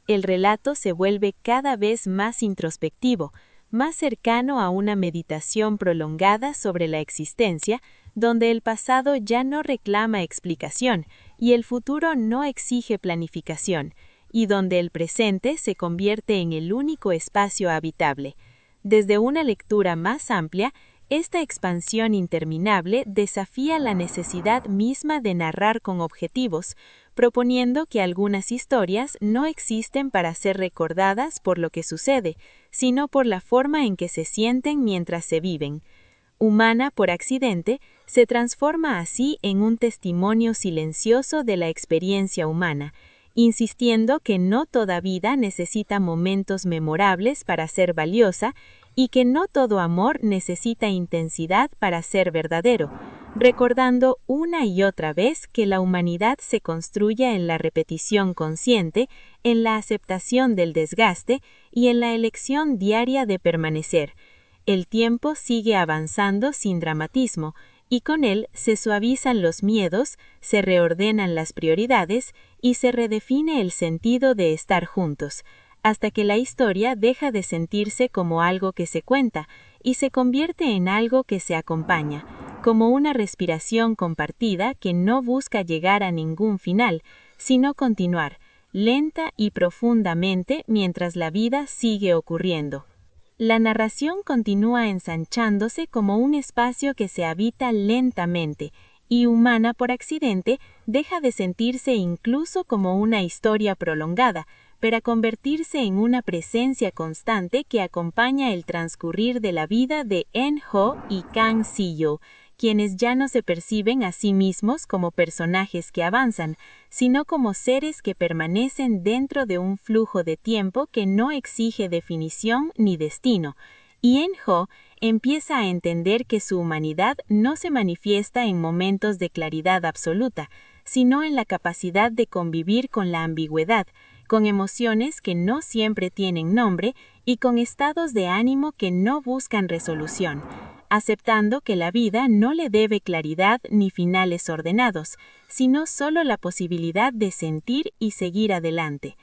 El relato se vuelve cada vez más introspectivo, más cercano a una meditación prolongada sobre la existencia, donde el pasado ya no reclama explicación y el futuro no exige planificación, y donde el presente se convierte en el único espacio habitable. Desde una lectura más amplia, esta expansión interminable desafía la necesidad misma de narrar con objetivos, proponiendo que algunas historias no existen para ser recordadas por lo que sucede, sino por la forma en que se sienten mientras se viven. Humana por accidente, se transforma así en un testimonio silencioso de la experiencia humana, insistiendo que no toda vida necesita momentos memorables para ser valiosa y que no todo amor necesita intensidad para ser verdadero, recordando una y otra vez que la humanidad se construye en la repetición consciente, en la aceptación del desgaste y en la elección diaria de permanecer. El tiempo sigue avanzando sin dramatismo, y con él se suavizan los miedos, se reordenan las prioridades y se redefine el sentido de estar juntos, hasta que la historia deja de sentirse como algo que se cuenta y se convierte en algo que se acompaña, como una respiración compartida que no busca llegar a ningún final, sino continuar, lenta y profundamente mientras la vida sigue ocurriendo. La narración continúa ensanchándose como un espacio que se habita lentamente, y Humana por accidente deja de sentirse incluso como una historia prolongada, para convertirse en una presencia constante que acompaña el transcurrir de la vida de Eun-jo y Kang Si-yo, quienes ya no se perciben a sí mismos como personajes que avanzan, sino como seres que permanecen dentro de un flujo de tiempo que no exige definición ni destino, y Eun-jo empieza a entender que su humanidad no se manifiesta en momentos de claridad absoluta, sino en la capacidad de convivir con la ambigüedad, con emociones que no siempre tienen nombre y con estados de ánimo que no buscan resolución, aceptando que la vida no le debe claridad ni finales ordenados, sino solo la posibilidad de sentir y seguir adelante.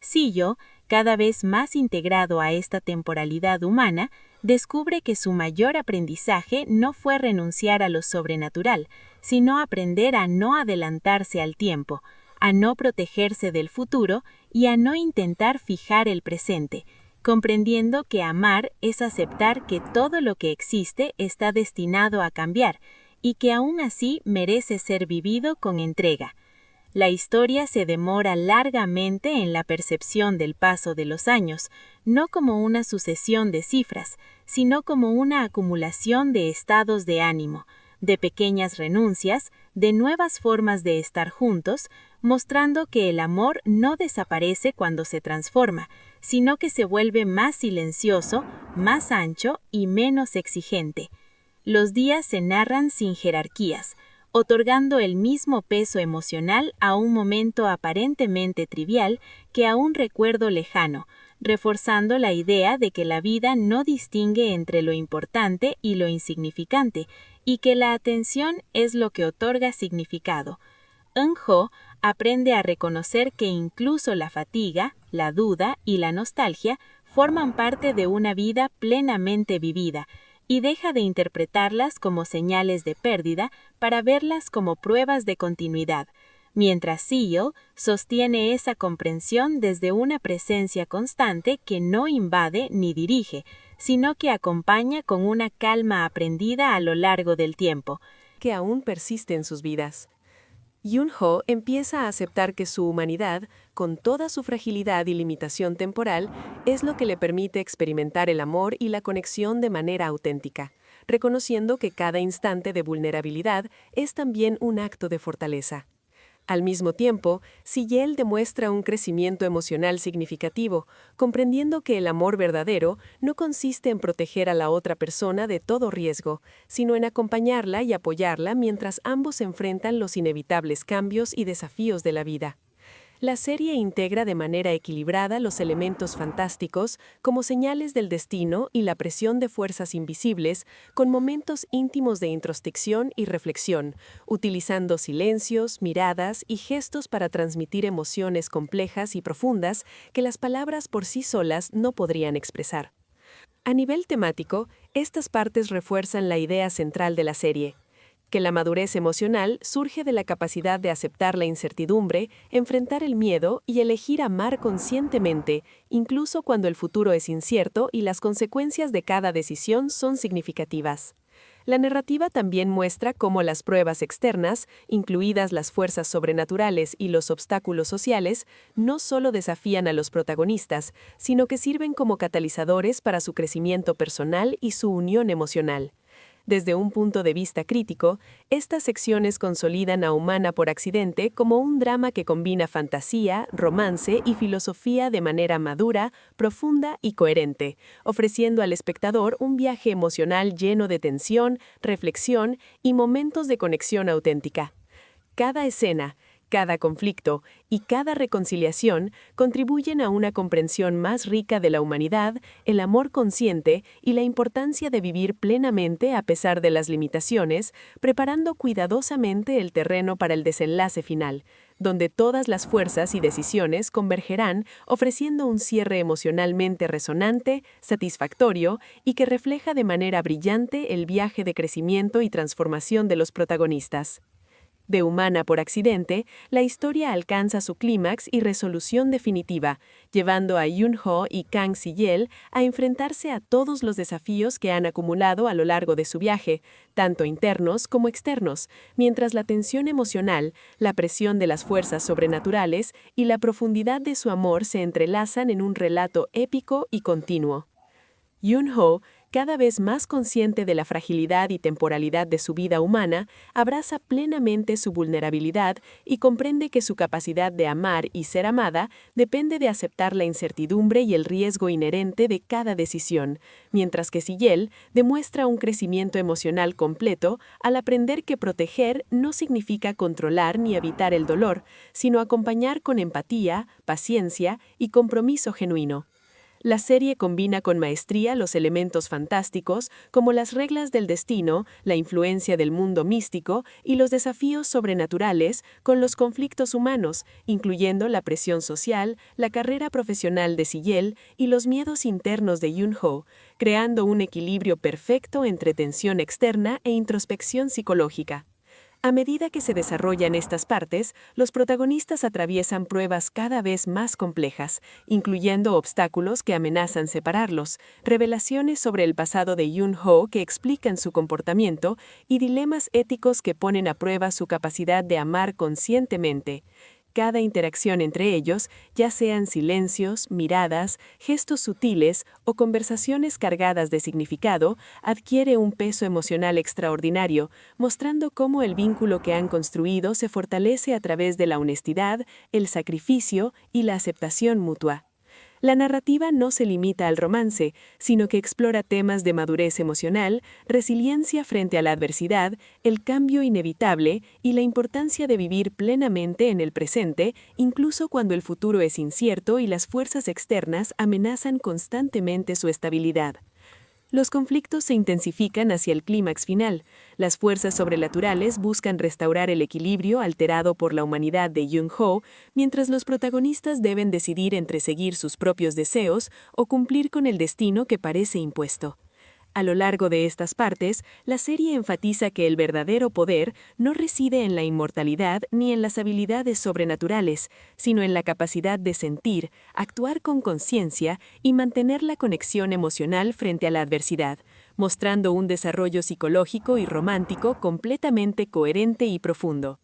Seo, cada vez más integrado a esta temporalidad humana, descubre que su mayor aprendizaje no fue renunciar a lo sobrenatural, sino aprender a no adelantarse al tiempo, a no protegerse del futuro y a no intentar fijar el presente, comprendiendo que amar es aceptar que todo lo que existe está destinado a cambiar y que aún así merece ser vivido con entrega. La historia se demora largamente en la percepción del paso de los años, no como una sucesión de cifras, sino como una acumulación de estados de ánimo, de pequeñas renuncias, de nuevas formas de estar juntos, mostrando que el amor no desaparece cuando se transforma, sino que se vuelve más silencioso, más ancho y menos exigente. Los días se narran sin jerarquías, otorgando el mismo peso emocional a un momento aparentemente trivial que a un recuerdo lejano, reforzando la idea de que la vida no distingue entre lo importante y lo insignificante, y que la atención es lo que otorga significado. Eun-ho aprende a reconocer que incluso la fatiga, la duda y la nostalgia forman parte de una vida plenamente vivida, y deja de interpretarlas como señales de pérdida para verlas como pruebas de continuidad, mientras Seo sostiene esa comprensión desde una presencia constante que no invade ni dirige, sino que acompaña con una calma aprendida a lo largo del tiempo, que aún persiste en sus vidas. Yoon-ho empieza a aceptar que su humanidad, con toda su fragilidad y limitación temporal, es lo que le permite experimentar el amor y la conexión de manera auténtica, reconociendo que cada instante de vulnerabilidad es también un acto de fortaleza. Al mismo tiempo, Si-yeol demuestra un crecimiento emocional significativo, comprendiendo que el amor verdadero no consiste en proteger a la otra persona de todo riesgo, sino en acompañarla y apoyarla mientras ambos enfrentan los inevitables cambios y desafíos de la vida. La serie integra de manera equilibrada los elementos fantásticos como señales del destino y la presión de fuerzas invisibles, con momentos íntimos de introspección y reflexión, utilizando silencios, miradas y gestos para transmitir emociones complejas y profundas que las palabras por sí solas no podrían expresar. A nivel temático, estas partes refuerzan la idea central de la serie, que la madurez emocional surge de la capacidad de aceptar la incertidumbre, enfrentar el miedo y elegir amar conscientemente, incluso cuando el futuro es incierto y las consecuencias de cada decisión son significativas. La narrativa también muestra cómo las pruebas externas, incluidas las fuerzas sobrenaturales y los obstáculos sociales, no solo desafían a los protagonistas, sino que sirven como catalizadores para su crecimiento personal y su unión emocional. Desde un punto de vista crítico, estas secciones consolidan a Humana por accidente como un drama que combina fantasía, romance y filosofía de manera madura, profunda y coherente, ofreciendo al espectador un viaje emocional lleno de tensión, reflexión y momentos de conexión auténtica. Cada escena, cada conflicto y cada reconciliación contribuyen a una comprensión más rica de la humanidad, el amor consciente y la importancia de vivir plenamente a pesar de las limitaciones, preparando cuidadosamente el terreno para el desenlace final, donde todas las fuerzas y decisiones convergerán, ofreciendo un cierre emocionalmente resonante, satisfactorio y que refleja de manera brillante el viaje de crecimiento y transformación de los protagonistas. De Humana por accidente, la historia alcanza su clímax y resolución definitiva, llevando a Yoon-ho y Kang Si-yeol a enfrentarse a todos los desafíos que han acumulado a lo largo de su viaje, tanto internos como externos, mientras la tensión emocional, la presión de las fuerzas sobrenaturales y la profundidad de su amor se entrelazan en un relato épico y continuo. Yoon-ho, cada vez más consciente de la fragilidad y temporalidad de su vida humana, abraza plenamente su vulnerabilidad y comprende que su capacidad de amar y ser amada depende de aceptar la incertidumbre y el riesgo inherente de cada decisión, mientras que Si-yeol demuestra un crecimiento emocional completo al aprender que proteger no significa controlar ni evitar el dolor, sino acompañar con empatía, paciencia y compromiso genuino. La serie combina con maestría los elementos fantásticos, como las reglas del destino, la influencia del mundo místico y los desafíos sobrenaturales, con los conflictos humanos, incluyendo la presión social, la carrera profesional de Si-yeol y los miedos internos de Yoon-ho, creando un equilibrio perfecto entre tensión externa e introspección psicológica. A medida que se desarrollan estas partes, los protagonistas atraviesan pruebas cada vez más complejas, incluyendo obstáculos que amenazan separarlos, revelaciones sobre el pasado de Yoon-ho que explican su comportamiento y dilemas éticos que ponen a prueba su capacidad de amar conscientemente. Cada interacción entre ellos, ya sean silencios, miradas, gestos sutiles o conversaciones cargadas de significado, adquiere un peso emocional extraordinario, mostrando cómo el vínculo que han construido se fortalece a través de la honestidad, el sacrificio y la aceptación mutua. La narrativa no se limita al romance, sino que explora temas de madurez emocional, resiliencia frente a la adversidad, el cambio inevitable y la importancia de vivir plenamente en el presente, incluso cuando el futuro es incierto y las fuerzas externas amenazan constantemente su estabilidad. Los conflictos se intensifican hacia el clímax final. Las fuerzas sobrenaturales buscan restaurar el equilibrio alterado por la humanidad de Yun-Ho, mientras los protagonistas deben decidir entre seguir sus propios deseos o cumplir con el destino que parece impuesto. A lo largo de estas partes, la serie enfatiza que el verdadero poder no reside en la inmortalidad ni en las habilidades sobrenaturales, sino en la capacidad de sentir, actuar con conciencia y mantener la conexión emocional frente a la adversidad, mostrando un desarrollo psicológico y romántico completamente coherente y profundo.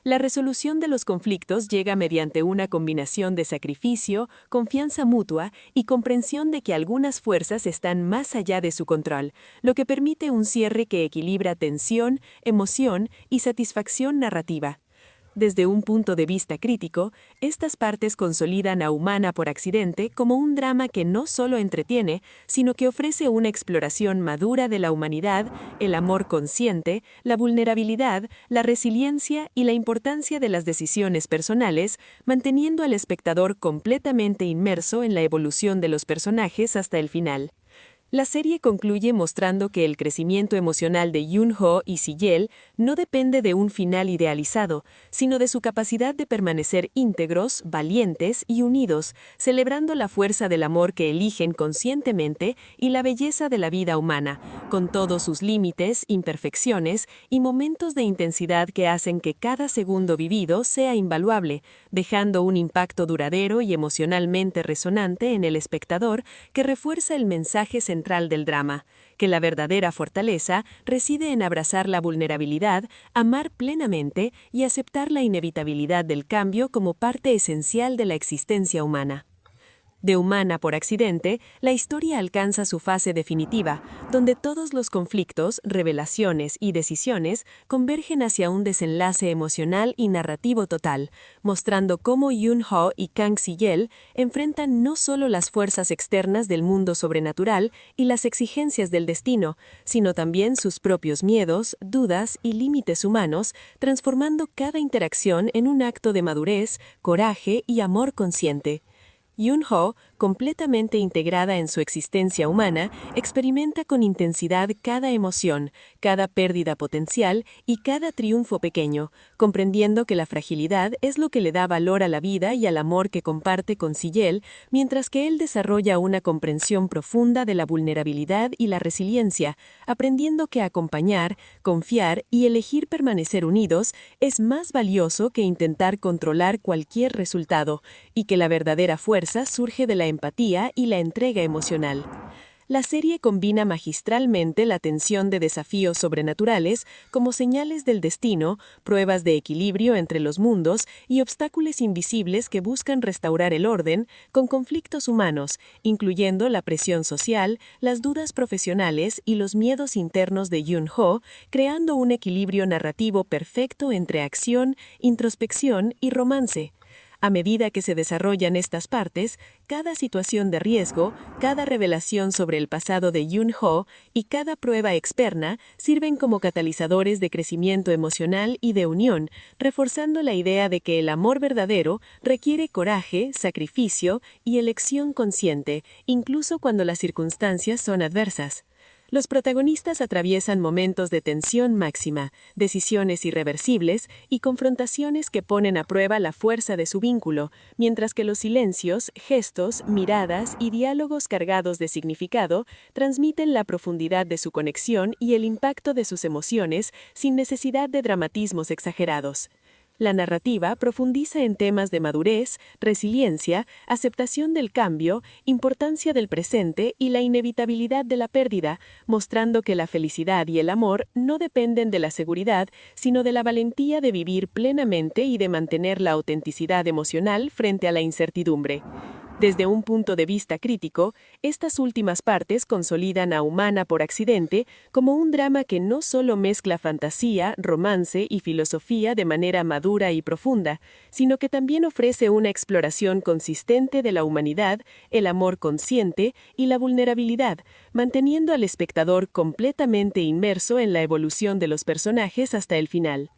La resolución de los conflictos llega mediante una combinación de sacrificio, confianza mutua y comprensión de que algunas fuerzas están más allá de su control, lo que permite un cierre que equilibra tensión, emoción y satisfacción narrativa. Desde un punto de vista crítico, estas partes consolidan a Humana por accidente como un drama que no solo entretiene, sino que ofrece una exploración madura de la humanidad, el amor consciente, la vulnerabilidad, la resiliencia y la importancia de las decisiones personales, manteniendo al espectador completamente inmerso en la evolución de los personajes hasta el final. La serie concluye mostrando que el crecimiento emocional de Yun-Ho y Si-Yel no depende de un final idealizado, sino de su capacidad de permanecer íntegros, valientes y unidos, celebrando la fuerza del amor que eligen conscientemente y la belleza de la vida humana, con todos sus límites, imperfecciones y momentos de intensidad que hacen que cada segundo vivido sea invaluable, dejando un impacto duradero y emocionalmente resonante en el espectador que refuerza el mensaje central del drama, que la verdadera fortaleza reside en abrazar la vulnerabilidad, amar plenamente y aceptar la inevitabilidad del cambio como parte esencial de la existencia humana. De Humana por accidente, la historia alcanza su fase definitiva, donde todos los conflictos, revelaciones y decisiones convergen hacia un desenlace emocional y narrativo total, mostrando cómo Yun-Ho y Kang Si-Yel enfrentan no solo las fuerzas externas del mundo sobrenatural y las exigencias del destino, sino también sus propios miedos, dudas y límites humanos, transformando cada interacción en un acto de madurez, coraje y amor consciente. Yun-Ho, completamente integrada en su existencia humana, experimenta con intensidad cada emoción, cada pérdida potencial y cada triunfo pequeño, comprendiendo que la fragilidad es lo que le da valor a la vida y al amor que comparte con Si-Yel, mientras que él desarrolla una comprensión profunda de la vulnerabilidad y la resiliencia, aprendiendo que acompañar, confiar y elegir permanecer unidos es más valioso que intentar controlar cualquier resultado, y que la verdadera fuerza surge de la empatía y la entrega emocional. La serie combina magistralmente la tensión de desafíos sobrenaturales como señales del destino, pruebas de equilibrio entre los mundos y obstáculos invisibles que buscan restaurar el orden, con conflictos humanos, incluyendo la presión social, las dudas profesionales y los miedos internos de Yun-Ho, creando un equilibrio narrativo perfecto entre acción, introspección y romance. A medida que se desarrollan estas partes, cada situación de riesgo, cada revelación sobre el pasado de Yun-Ho y cada prueba externa sirven como catalizadores de crecimiento emocional y de unión, reforzando la idea de que el amor verdadero requiere coraje, sacrificio y elección consciente, incluso cuando las circunstancias son adversas. Los protagonistas atraviesan momentos de tensión máxima, decisiones irreversibles y confrontaciones que ponen a prueba la fuerza de su vínculo, mientras que los silencios, gestos, miradas y diálogos cargados de significado transmiten la profundidad de su conexión y el impacto de sus emociones sin necesidad de dramatismos exagerados. La narrativa profundiza en temas de madurez, resiliencia, aceptación del cambio, importancia del presente y la inevitabilidad de la pérdida, mostrando que la felicidad y el amor no dependen de la seguridad, sino de la valentía de vivir plenamente y de mantener la autenticidad emocional frente a la incertidumbre. Desde un punto de vista crítico, estas últimas partes consolidan a Humana por accidente como un drama que no solo mezcla fantasía, romance y filosofía de manera madura y profunda, sino que también ofrece una exploración consistente de la humanidad, el amor consciente y la vulnerabilidad, manteniendo al espectador completamente inmerso en la evolución de los personajes hasta el final.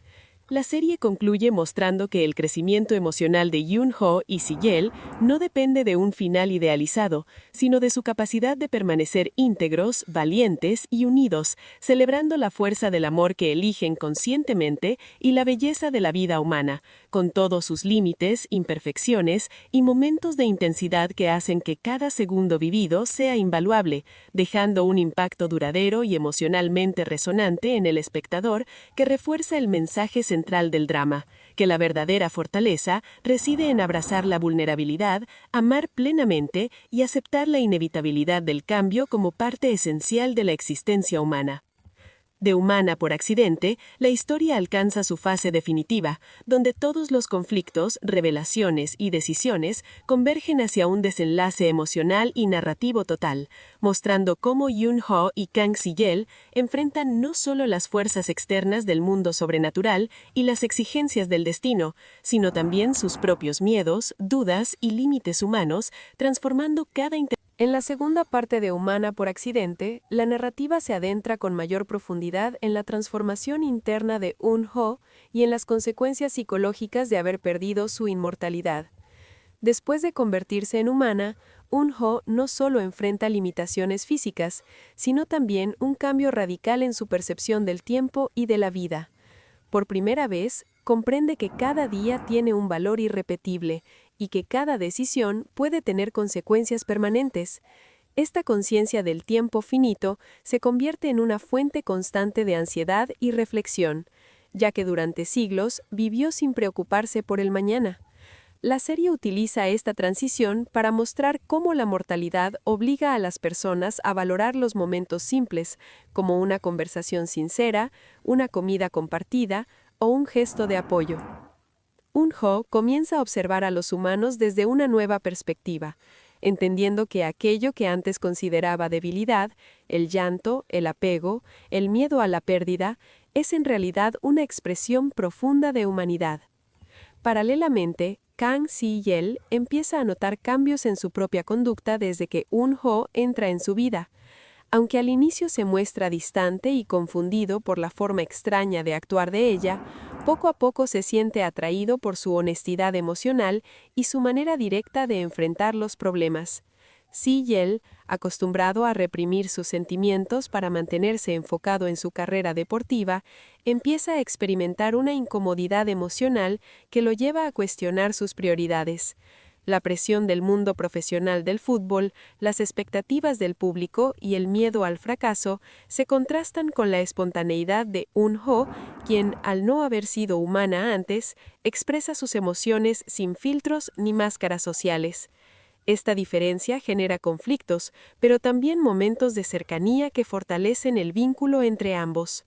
La serie concluye mostrando que el crecimiento emocional de Yoon-ho y Si-yeol no depende de un final idealizado, sino de su capacidad de permanecer íntegros, valientes y unidos, celebrando la fuerza del amor que eligen conscientemente y la belleza de la vida humana, con todos sus límites, imperfecciones y momentos de intensidad que hacen que cada segundo vivido sea invaluable, dejando un impacto duradero y emocionalmente resonante en el espectador que refuerza el mensaje central del drama, que la verdadera fortaleza reside en abrazar la vulnerabilidad, amar plenamente y aceptar la inevitabilidad del cambio como parte esencial de la existencia humana. De Humana por accidente, la historia alcanza su fase definitiva, donde todos los conflictos, revelaciones y decisiones convergen hacia un desenlace emocional y narrativo total, mostrando cómo Yoon-ho y Kang Si-yeol enfrentan no solo las fuerzas externas del mundo sobrenatural y las exigencias del destino, sino también sus propios miedos, dudas y límites humanos, transformando cada En la segunda parte de Humana por accidente, la narrativa se adentra con mayor profundidad en la transformación interna de Eun-ho y en las consecuencias psicológicas de haber perdido su inmortalidad. Después de convertirse en humana, Eun-ho no solo enfrenta limitaciones físicas, sino también un cambio radical en su percepción del tiempo y de la vida. Por primera vez, comprende que cada día tiene un valor irrepetible y que cada decisión puede tener consecuencias permanentes. Esta conciencia del tiempo finito se convierte en una fuente constante de ansiedad y reflexión, ya que durante siglos vivió sin preocuparse por el mañana. La serie utiliza esta transición para mostrar cómo la mortalidad obliga a las personas a valorar los momentos simples, como una conversación sincera, una comida compartida o un gesto de apoyo. Eun-ho comienza a observar a los humanos desde una nueva perspectiva, entendiendo que aquello que antes consideraba debilidad, el llanto, el apego, el miedo a la pérdida, es en realidad una expresión profunda de humanidad. Paralelamente, Kang Si-yeol empieza a notar cambios en su propia conducta desde que Eun-ho entra en su vida. Aunque al inicio se muestra distante y confundido por la forma extraña de actuar de ella, poco a poco se siente atraído por su honestidad emocional y su manera directa de enfrentar los problemas. Si-yeol, acostumbrado a reprimir sus sentimientos para mantenerse enfocado en su carrera deportiva, empieza a experimentar una incomodidad emocional que lo lleva a cuestionar sus prioridades. La presión del mundo profesional del fútbol, las expectativas del público y el miedo al fracaso se contrastan con la espontaneidad de Eun-ho, quien, al no haber sido humana antes, expresa sus emociones sin filtros ni máscaras sociales. Esta diferencia genera conflictos, pero también momentos de cercanía que fortalecen el vínculo entre ambos.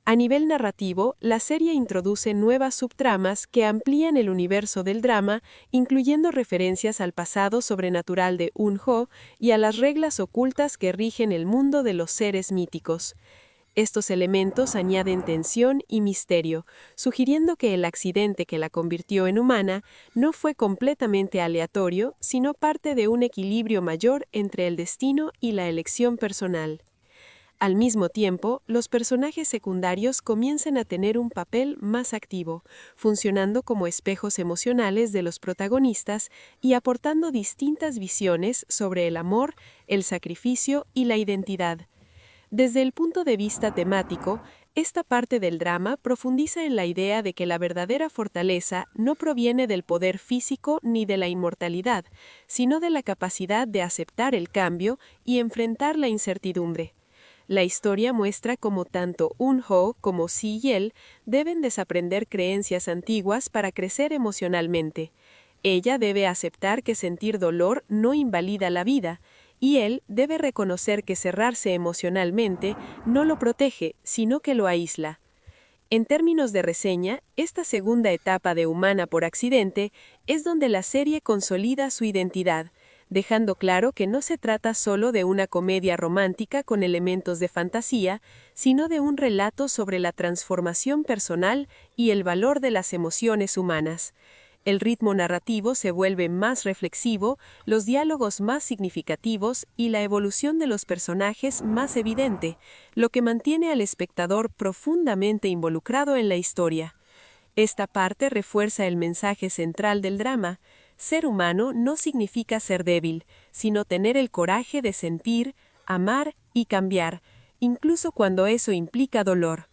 A nivel narrativo, la serie introduce nuevas subtramas que amplían el universo del drama, incluyendo referencias al pasado sobrenatural de Eun-ho y a las reglas ocultas que rigen el mundo de los seres míticos. Estos elementos añaden tensión y misterio, sugiriendo que el accidente que la convirtió en humana no fue completamente aleatorio, sino parte de un equilibrio mayor entre el destino y la elección personal. Al mismo tiempo, los personajes secundarios comienzan a tener un papel más activo, funcionando como espejos emocionales de los protagonistas y aportando distintas visiones sobre el amor, el sacrificio y la identidad. Desde el punto de vista temático, esta parte del drama profundiza en la idea de que la verdadera fortaleza no proviene del poder físico ni de la inmortalidad, sino de la capacidad de aceptar el cambio y enfrentar la incertidumbre. La historia muestra cómo tanto Eun-ho como Si-yeol deben desaprender creencias antiguas para crecer emocionalmente. Ella debe aceptar que sentir dolor no invalida la vida, y él debe reconocer que cerrarse emocionalmente no lo protege, sino que lo aísla. En términos de reseña, esta segunda etapa de Humana por accidente es donde la serie consolida su identidad, dejando claro que no se trata solo de una comedia romántica con elementos de fantasía, sino de un relato sobre la transformación personal y el valor de las emociones humanas. El ritmo narrativo se vuelve más reflexivo, los diálogos más significativos y la evolución de los personajes más evidente, lo que mantiene al espectador profundamente involucrado en la historia. Esta parte refuerza el mensaje central del drama. Ser humano no significa ser débil, sino tener el coraje de sentir, amar y cambiar, incluso cuando eso implica dolor.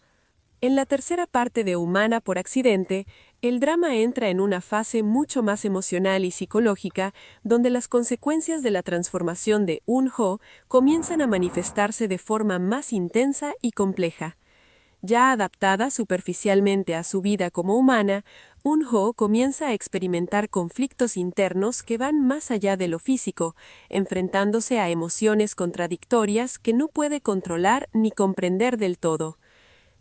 En la tercera parte de Humana por accidente, el drama entra en una fase mucho más emocional y psicológica, donde las consecuencias de la transformación de Eun-ho comienzan a manifestarse de forma más intensa y compleja. Ya adaptada superficialmente a su vida como humana, Eun-ho comienza a experimentar conflictos internos que van más allá de lo físico, enfrentándose a emociones contradictorias que no puede controlar ni comprender del todo.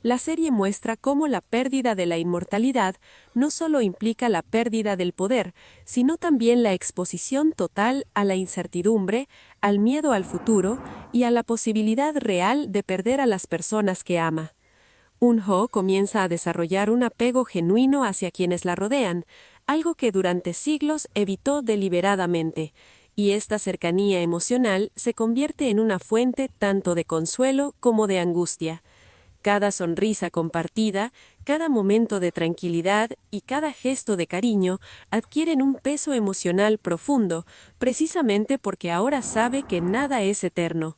La serie muestra cómo la pérdida de la inmortalidad no solo implica la pérdida del poder, sino también la exposición total a la incertidumbre, al miedo al futuro y a la posibilidad real de perder a las personas que ama. Eun-ho comienza a desarrollar un apego genuino hacia quienes la rodean, algo que durante siglos evitó deliberadamente, y esta cercanía emocional se convierte en una fuente tanto de consuelo como de angustia. Cada sonrisa compartida, cada momento de tranquilidad y cada gesto de cariño adquieren un peso emocional profundo, precisamente porque ahora sabe que nada es eterno.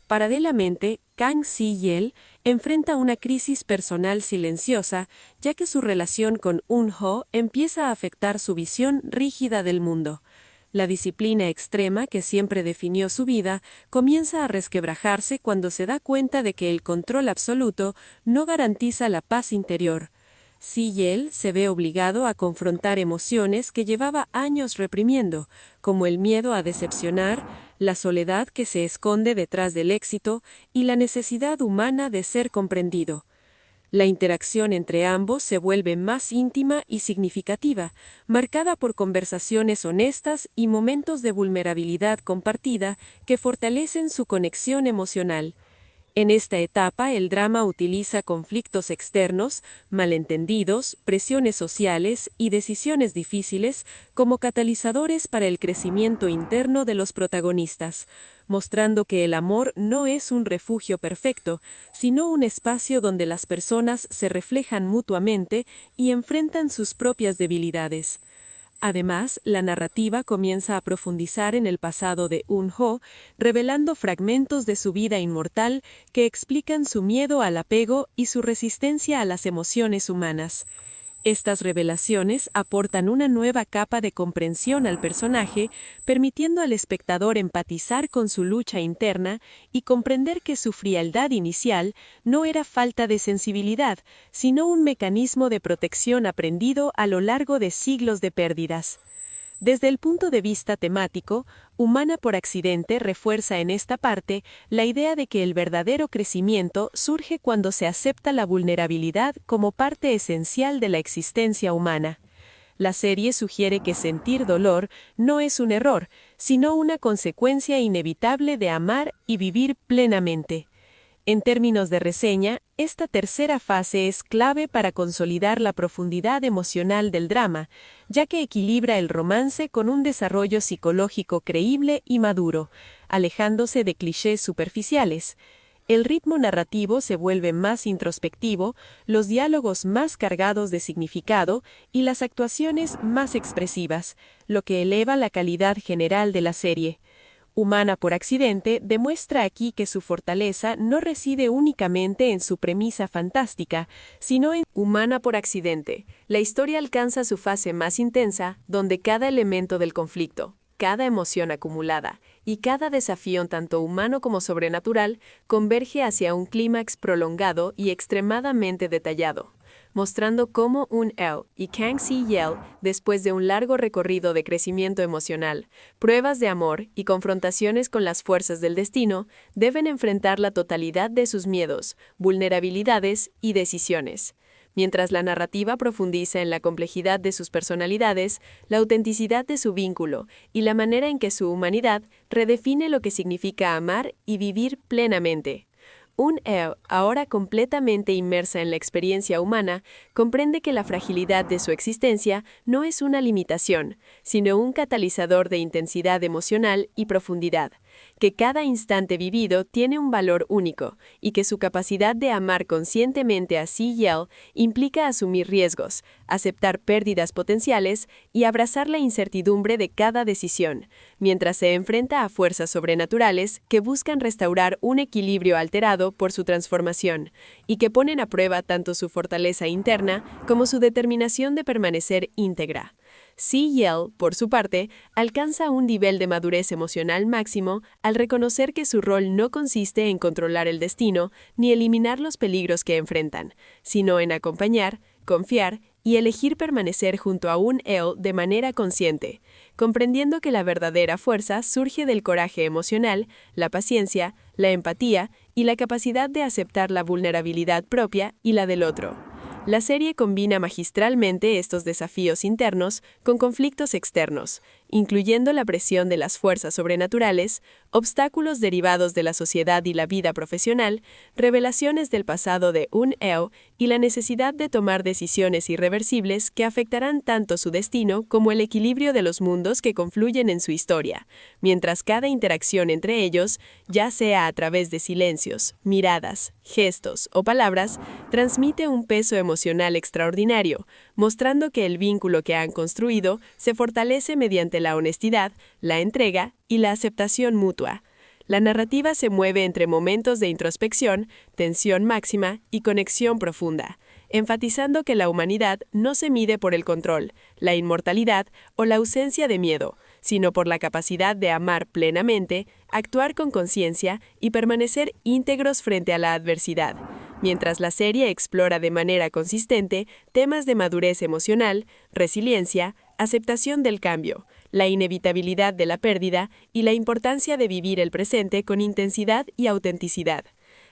Paralelamente, Kang Si-yeol enfrenta una crisis personal silenciosa, ya que su relación con Eun-ho empieza a afectar su visión rígida del mundo. La disciplina extrema que siempre definió su vida comienza a resquebrajarse cuando se da cuenta de que el control absoluto no garantiza la paz interior. Si-yeol se ve obligado a confrontar emociones que llevaba años reprimiendo, como el miedo a decepcionar, la soledad que se esconde detrás del éxito y la necesidad humana de ser comprendido. La interacción entre ambos se vuelve más íntima y significativa, marcada por conversaciones honestas y momentos de vulnerabilidad compartida que fortalecen su conexión emocional. En esta etapa, el drama utiliza conflictos externos, malentendidos, presiones sociales y decisiones difíciles como catalizadores para el crecimiento interno de los protagonistas, mostrando que el amor no es un refugio perfecto, sino un espacio donde las personas se reflejan mutuamente y enfrentan sus propias debilidades. Además, la narrativa comienza a profundizar en el pasado de Eun-ho, revelando fragmentos de su vida inmortal que explican su miedo al apego y su resistencia a las emociones humanas. Estas revelaciones aportan una nueva capa de comprensión al personaje, permitiendo al espectador empatizar con su lucha interna y comprender que su frialdad inicial no era falta de sensibilidad, sino un mecanismo de protección aprendido a lo largo de siglos de pérdidas. Desde el punto de vista temático, Humana por accidente refuerza en esta parte la idea de que el verdadero crecimiento surge cuando se acepta la vulnerabilidad como parte esencial de la existencia humana. La serie sugiere que sentir dolor no es un error, sino una consecuencia inevitable de amar y vivir plenamente. En términos de reseña, esta tercera fase es clave para consolidar la profundidad emocional del drama, ya que equilibra el romance con un desarrollo psicológico creíble y maduro, alejándose de clichés superficiales. El ritmo narrativo se vuelve más introspectivo, los diálogos más cargados de significado y las actuaciones más expresivas, lo que eleva la calidad general de la serie. Humana por accidente demuestra aquí que su fortaleza no reside únicamente en su premisa fantástica, sino en Humana por accidente. La historia alcanza su fase más intensa, donde cada elemento del conflicto, cada emoción acumulada y cada desafío tanto humano como sobrenatural converge hacia un clímax prolongado y extremadamente detallado, mostrando cómo Eun-ho y Kang Si-yeol, después de un largo recorrido de crecimiento emocional, pruebas de amor y confrontaciones con las fuerzas del destino, deben enfrentar la totalidad de sus miedos, vulnerabilidades y decisiones. Mientras la narrativa profundiza en la complejidad de sus personalidades, la autenticidad de su vínculo y la manera en que su humanidad redefine lo que significa amar y vivir plenamente. Un-El, ahora completamente inmersa en la experiencia humana, comprende que la fragilidad de su existencia no es una limitación, sino un catalizador de intensidad emocional y profundidad, que cada instante vivido tiene un valor único y que su capacidad de amar conscientemente a Si-Yel implica asumir riesgos, aceptar pérdidas potenciales y abrazar la incertidumbre de cada decisión, mientras se enfrenta a fuerzas sobrenaturales que buscan restaurar un equilibrio alterado por su transformación y que ponen a prueba tanto su fortaleza interna como su determinación de permanecer íntegra. Si-Yel, por su parte, alcanza un nivel de madurez emocional máximo al reconocer que su rol no consiste en controlar el destino ni eliminar los peligros que enfrentan, sino en acompañar, confiar y elegir permanecer junto a Un-El de manera consciente, comprendiendo que la verdadera fuerza surge del coraje emocional, la paciencia, la empatía y la capacidad de aceptar la vulnerabilidad propia y la del otro. La serie combina magistralmente estos desafíos internos con conflictos externos, incluyendo la presión de las fuerzas sobrenaturales, obstáculos derivados de la sociedad y la vida profesional, revelaciones del pasado de Un-El y la necesidad de tomar decisiones irreversibles que afectarán tanto su destino como el equilibrio de los mundos que confluyen en su historia, mientras cada interacción entre ellos, ya sea a través de silencios, miradas, gestos o palabras, transmite un peso emocional extraordinario, mostrando que el vínculo que han construido se fortalece mediante la honestidad, la entrega y la aceptación mutua. La narrativa se mueve entre momentos de introspección, tensión máxima y conexión profunda, enfatizando que la humanidad no se mide por el control, la inmortalidad o la ausencia de miedo, sino por la capacidad de amar plenamente, actuar con conciencia y permanecer íntegros frente a la adversidad, mientras la serie explora de manera consistente temas de madurez emocional, resiliencia, aceptación del cambio, la inevitabilidad de la pérdida y la importancia de vivir el presente con intensidad y autenticidad.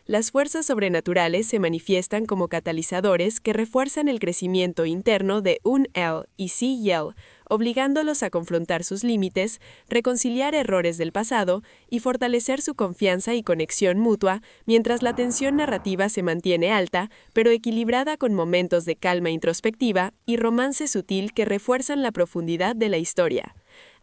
Las fuerzas sobrenaturales se manifiestan como catalizadores que refuerzan el crecimiento interno de Un-El y Si-Yel, obligándolos a confrontar sus límites, reconciliar errores del pasado y fortalecer su confianza y conexión mutua, mientras la tensión narrativa se mantiene alta, pero equilibrada con momentos de calma introspectiva y romance sutil que refuerzan la profundidad de la historia.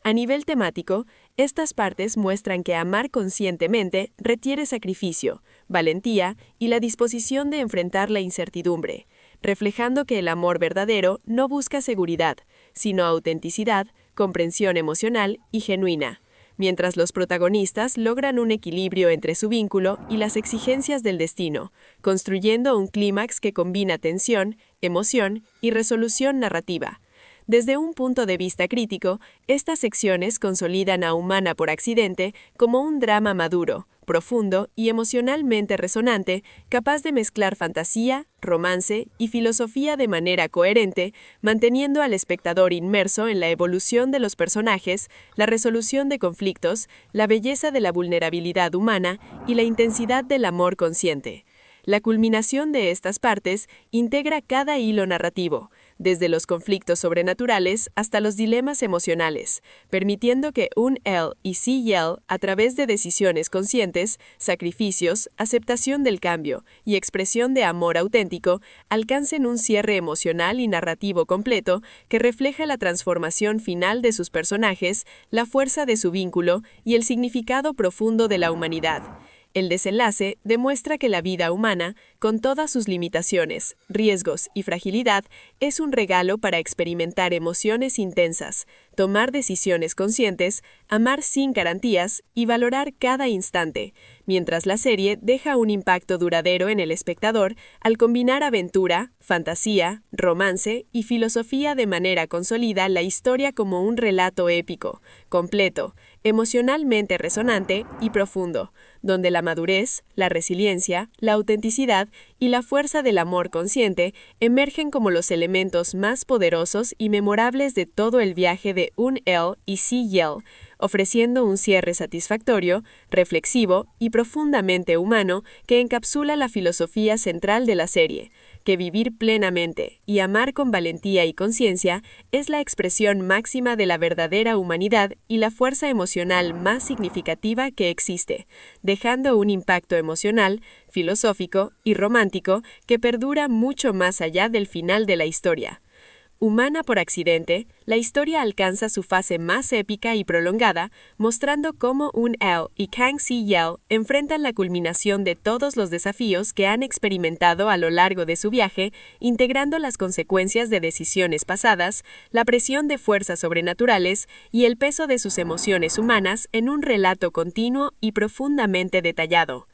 A nivel temático, estas partes muestran que amar conscientemente requiere sacrificio, valentía y la disposición de enfrentar la incertidumbre, reflejando que el amor verdadero no busca seguridad, sino autenticidad, comprensión emocional y genuina, mientras los protagonistas logran un equilibrio entre su vínculo y las exigencias del destino, construyendo un clímax que combina tensión, emoción y resolución narrativa. Desde un punto de vista crítico, estas secciones consolidan a Humana por accidente como un drama maduro, profundo y emocionalmente resonante, capaz de mezclar fantasía, romance y filosofía de manera coherente, manteniendo al espectador inmerso en la evolución de los personajes, la resolución de conflictos, la belleza de la vulnerabilidad humana y la intensidad del amor consciente. La culminación de estas partes integra cada hilo narrativo, desde los conflictos sobrenaturales hasta los dilemas emocionales, permitiendo que Un-El y Si-Yel, a través de decisiones conscientes, sacrificios, aceptación del cambio y expresión de amor auténtico, alcancen un cierre emocional y narrativo completo que refleja la transformación final de sus personajes, la fuerza de su vínculo y el significado profundo de la humanidad. El desenlace demuestra que la vida humana, con todas sus limitaciones, riesgos y fragilidad, es un regalo para experimentar emociones intensas, tomar decisiones conscientes, amar sin garantías y valorar cada instante, mientras la serie deja un impacto duradero en el espectador al combinar aventura, fantasía, romance y filosofía de manera consolida la historia como un relato épico, completo, emocionalmente resonante y profundo, donde la madurez, la resiliencia, la autenticidad y la fuerza del amor consciente emergen como los elementos más poderosos y memorables de todo el viaje de Un-El y Si-Yel, ofreciendo un cierre satisfactorio, reflexivo y profundamente humano que encapsula la filosofía central de la serie, que vivir plenamente y amar con valentía y conciencia es la expresión máxima de la verdadera humanidad y la fuerza emocional más significativa que existe, dejando un impacto emocional, filosófico y romántico que perdura mucho más allá del final de la historia. Humana por accidente, la historia alcanza su fase más épica y prolongada, mostrando cómo Un-el y Kang Si-yeol enfrentan la culminación de todos los desafíos que han experimentado a lo largo de su viaje, integrando las consecuencias de decisiones pasadas, la presión de fuerzas sobrenaturales y el peso de sus emociones humanas en un relato continuo y profundamente detallado.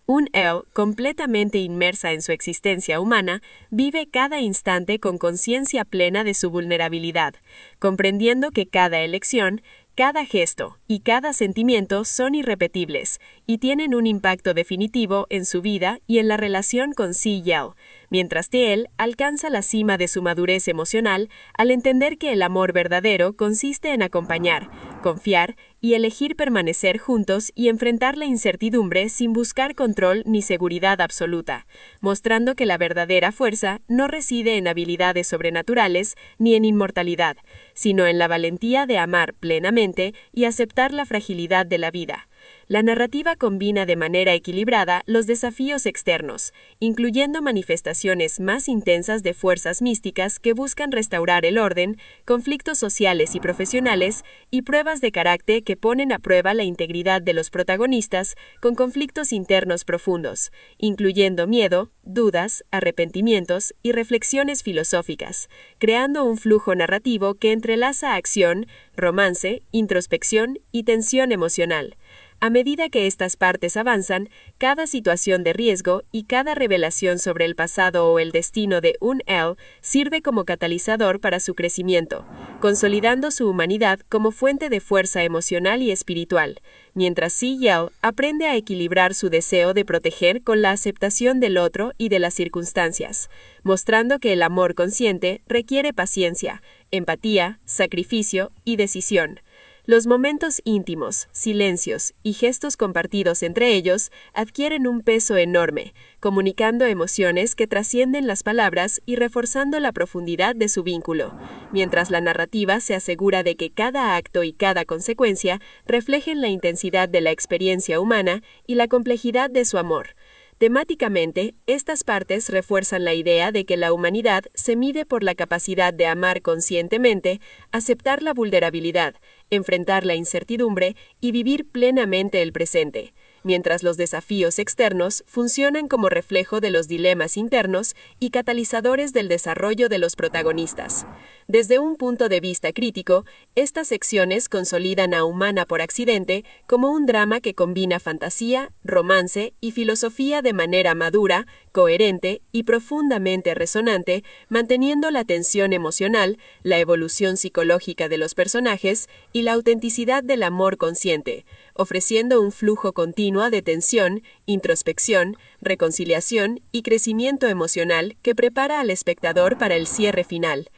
Un-el, completamente inmersa en su existencia humana, vive cada instante con conciencia plena de su vulnerabilidad, comprendiendo que cada elección, cada gesto y cada sentimiento son irrepetibles y tienen un impacto definitivo en su vida y en la relación con Si-yeol, mientras que él alcanza la cima de su madurez emocional al entender que el amor verdadero consiste en acompañar, confiar y elegir permanecer juntos y enfrentar la incertidumbre sin buscar control ni seguridad absoluta, mostrando que la verdadera fuerza no reside en habilidades sobrenaturales ni en inmortalidad, sino en la valentía de amar plenamente y aceptar la fragilidad de la vida. La narrativa combina de manera equilibrada los desafíos externos, incluyendo manifestaciones más intensas de fuerzas místicas que buscan restaurar el orden, conflictos sociales y profesionales, y pruebas de carácter que ponen a prueba la integridad de los protagonistas con conflictos internos profundos, incluyendo miedo, dudas, arrepentimientos y reflexiones filosóficas, creando un flujo narrativo que entrelaza acción, romance, introspección y tensión emocional. A medida que estas partes avanzan, cada situación de riesgo y cada revelación sobre el pasado o el destino de Un-el sirve como catalizador para su crecimiento, consolidando su humanidad como fuente de fuerza emocional y espiritual, mientras Si-yeol aprende a equilibrar su deseo de proteger con la aceptación del otro y de las circunstancias, mostrando que el amor consciente requiere paciencia, empatía, sacrificio y decisión. Los momentos íntimos, silencios y gestos compartidos entre ellos adquieren un peso enorme, comunicando emociones que trascienden las palabras y reforzando la profundidad de su vínculo, mientras la narrativa se asegura de que cada acto y cada consecuencia reflejen la intensidad de la experiencia humana y la complejidad de su amor. Temáticamente, estas partes refuerzan la idea de que la humanidad se mide por la capacidad de amar conscientemente, aceptar la vulnerabilidad, enfrentar la incertidumbre y vivir plenamente el presente, mientras los desafíos externos funcionan como reflejo de los dilemas internos y catalizadores del desarrollo de los protagonistas. Desde un punto de vista crítico, estas secciones consolidan a Humana por accidente como un drama que combina fantasía, romance y filosofía de manera madura, coherente y profundamente resonante, manteniendo la tensión emocional, la evolución psicológica de los personajes y la autenticidad del amor consciente, ofreciendo un flujo continuo de tensión, introspección, reconciliación y crecimiento emocional que prepara al espectador para el cierre final.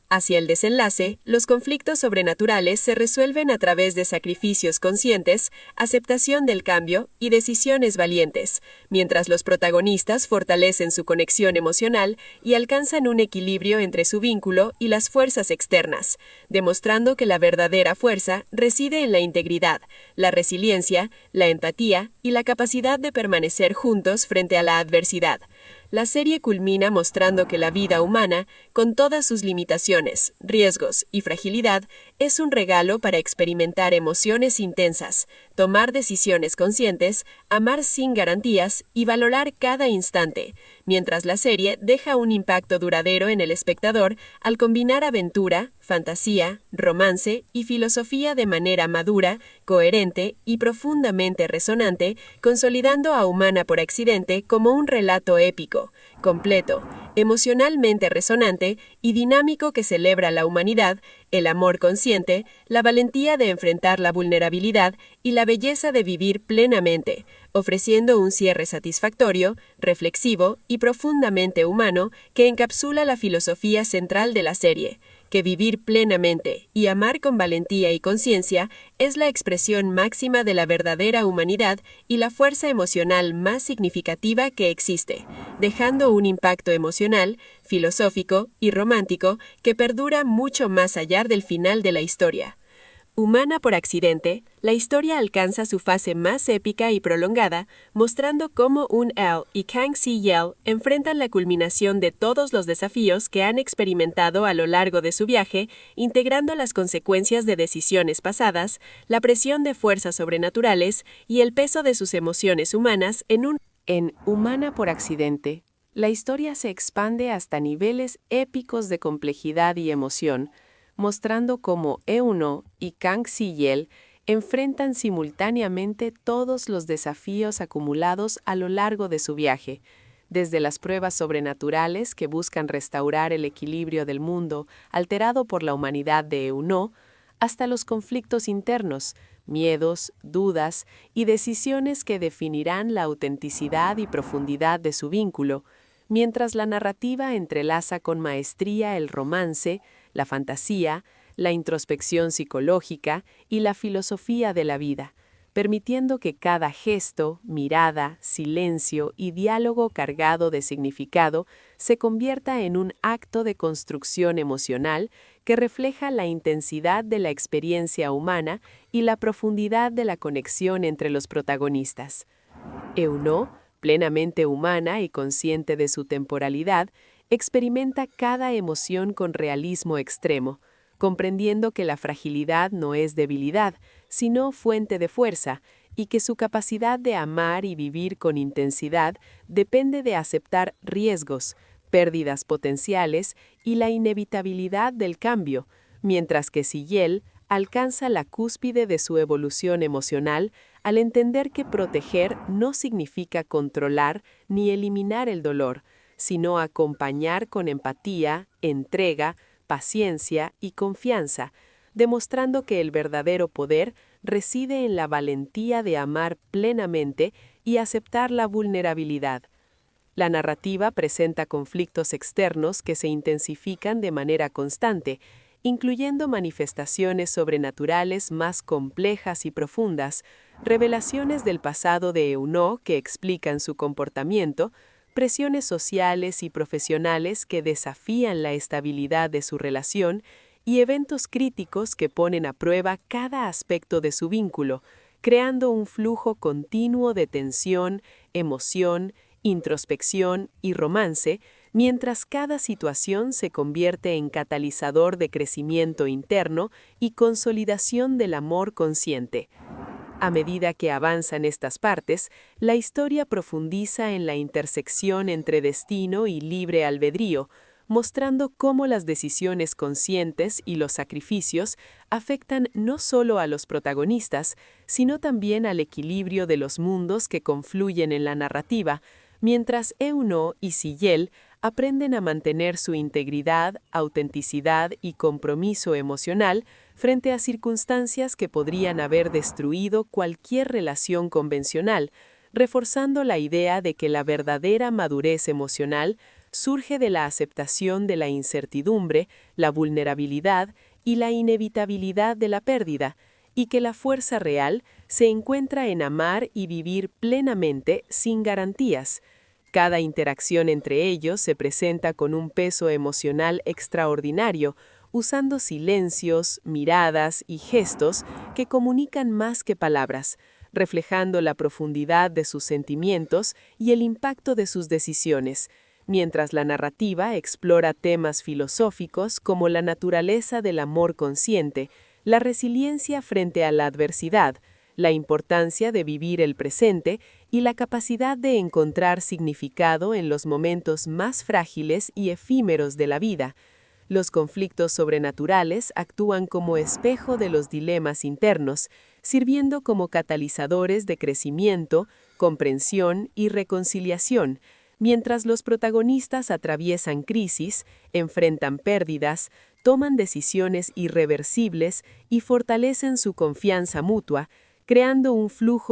Hacia el desenlace, los conflictos sobrenaturales se resuelven a través de sacrificios conscientes, aceptación del cambio y decisiones valientes, mientras los protagonistas fortalecen su conexión emocional y alcanzan un equilibrio entre su vínculo y las fuerzas externas, demostrando que la verdadera fuerza reside en la integridad, la resiliencia, la empatía y la capacidad de permanecer juntos frente a la adversidad. La serie culmina mostrando que la vida humana, con todas sus limitaciones, riesgos y fragilidad, es un regalo para experimentar emociones intensas, tomar decisiones conscientes, amar sin garantías y valorar cada instante, mientras la serie deja un impacto duradero en el espectador al combinar aventura, fantasía, romance y filosofía de manera madura, coherente y profundamente resonante, consolidando a Humana por accidente como un relato épico, completo, emocionalmente resonante y dinámico que celebra la humanidad, el amor consciente, la valentía de enfrentar la vulnerabilidad y la belleza de vivir plenamente, ofreciendo un cierre satisfactorio, reflexivo y profundamente humano que encapsula la filosofía central de la serie, que vivir plenamente y amar con valentía y conciencia es la expresión máxima de la verdadera humanidad y la fuerza emocional más significativa que existe, dejando un impacto emocional, filosófico y romántico que perdura mucho más allá del final de la historia. Humana por accidente, la historia alcanza su fase más épica y prolongada, mostrando cómo Un-el y Kang Si-yel enfrentan la culminación de todos los desafíos que han experimentado a lo largo de su viaje, integrando las consecuencias de decisiones pasadas, la presión de fuerzas sobrenaturales y el peso de sus emociones humanas En Humana por accidente, la historia se expande hasta niveles épicos de complejidad y emoción, mostrando cómo Eun-oh y Kang Si-yel enfrentan simultáneamente todos los desafíos acumulados a lo largo de su viaje, desde las pruebas sobrenaturales que buscan restaurar el equilibrio del mundo alterado por la humanidad de Eun-oh, hasta los conflictos internos, miedos, dudas y decisiones que definirán la autenticidad y profundidad de su vínculo, mientras la narrativa entrelaza con maestría el romance, la fantasía, la introspección psicológica y la filosofía de la vida, permitiendo que cada gesto, mirada, silencio y diálogo cargado de significado se convierta en un acto de construcción emocional que refleja la intensidad de la experiencia humana y la profundidad de la conexión entre los protagonistas. Eun-oh, plenamente humana y consciente de su temporalidad, experimenta cada emoción con realismo extremo, comprendiendo que la fragilidad no es debilidad, sino fuente de fuerza, y que su capacidad de amar y vivir con intensidad depende de aceptar riesgos, pérdidas potenciales y la inevitabilidad del cambio, mientras que Si-yel alcanza la cúspide de su evolución emocional al entender que proteger no significa controlar ni eliminar el dolor, sino acompañar con empatía, entrega, paciencia y confianza, demostrando que el verdadero poder reside en la valentía de amar plenamente y aceptar la vulnerabilidad. La narrativa presenta conflictos externos que se intensifican de manera constante, incluyendo manifestaciones sobrenaturales más complejas y profundas, revelaciones del pasado de Eun-oh que explican su comportamiento, presiones sociales y profesionales que desafían la estabilidad de su relación y eventos críticos que ponen a prueba cada aspecto de su vínculo, creando un flujo continuo de tensión, emoción, introspección y romance, mientras cada situación se convierte en catalizador de crecimiento interno y consolidación del amor consciente. A medida que avanzan estas partes, la historia profundiza en la intersección entre destino y libre albedrío, mostrando cómo las decisiones conscientes y los sacrificios afectan no solo a los protagonistas, sino también al equilibrio de los mundos que confluyen en la narrativa, mientras Eun-oh y Si-yel aprenden a mantener su integridad, autenticidad y compromiso emocional frente a circunstancias que podrían haber destruido cualquier relación convencional, reforzando la idea de que la verdadera madurez emocional surge de la aceptación de la incertidumbre, la vulnerabilidad y la inevitabilidad de la pérdida, y que la fuerza real se encuentra en amar y vivir plenamente sin garantías. Cada interacción entre ellos se presenta con un peso emocional extraordinario, usando silencios, miradas y gestos que comunican más que palabras, reflejando la profundidad de sus sentimientos y el impacto de sus decisiones, mientras la narrativa explora temas filosóficos como la naturaleza del amor consciente, la resiliencia frente a la adversidad, la importancia de vivir el presente y la capacidad de encontrar significado en los momentos más frágiles y efímeros de la vida. Los conflictos sobrenaturales actúan como espejo de los dilemas internos, sirviendo como catalizadores de crecimiento, comprensión y reconciliación, mientras los protagonistas atraviesan crisis, enfrentan pérdidas, toman decisiones irreversibles y fortalecen su confianza mutua, creando un flujo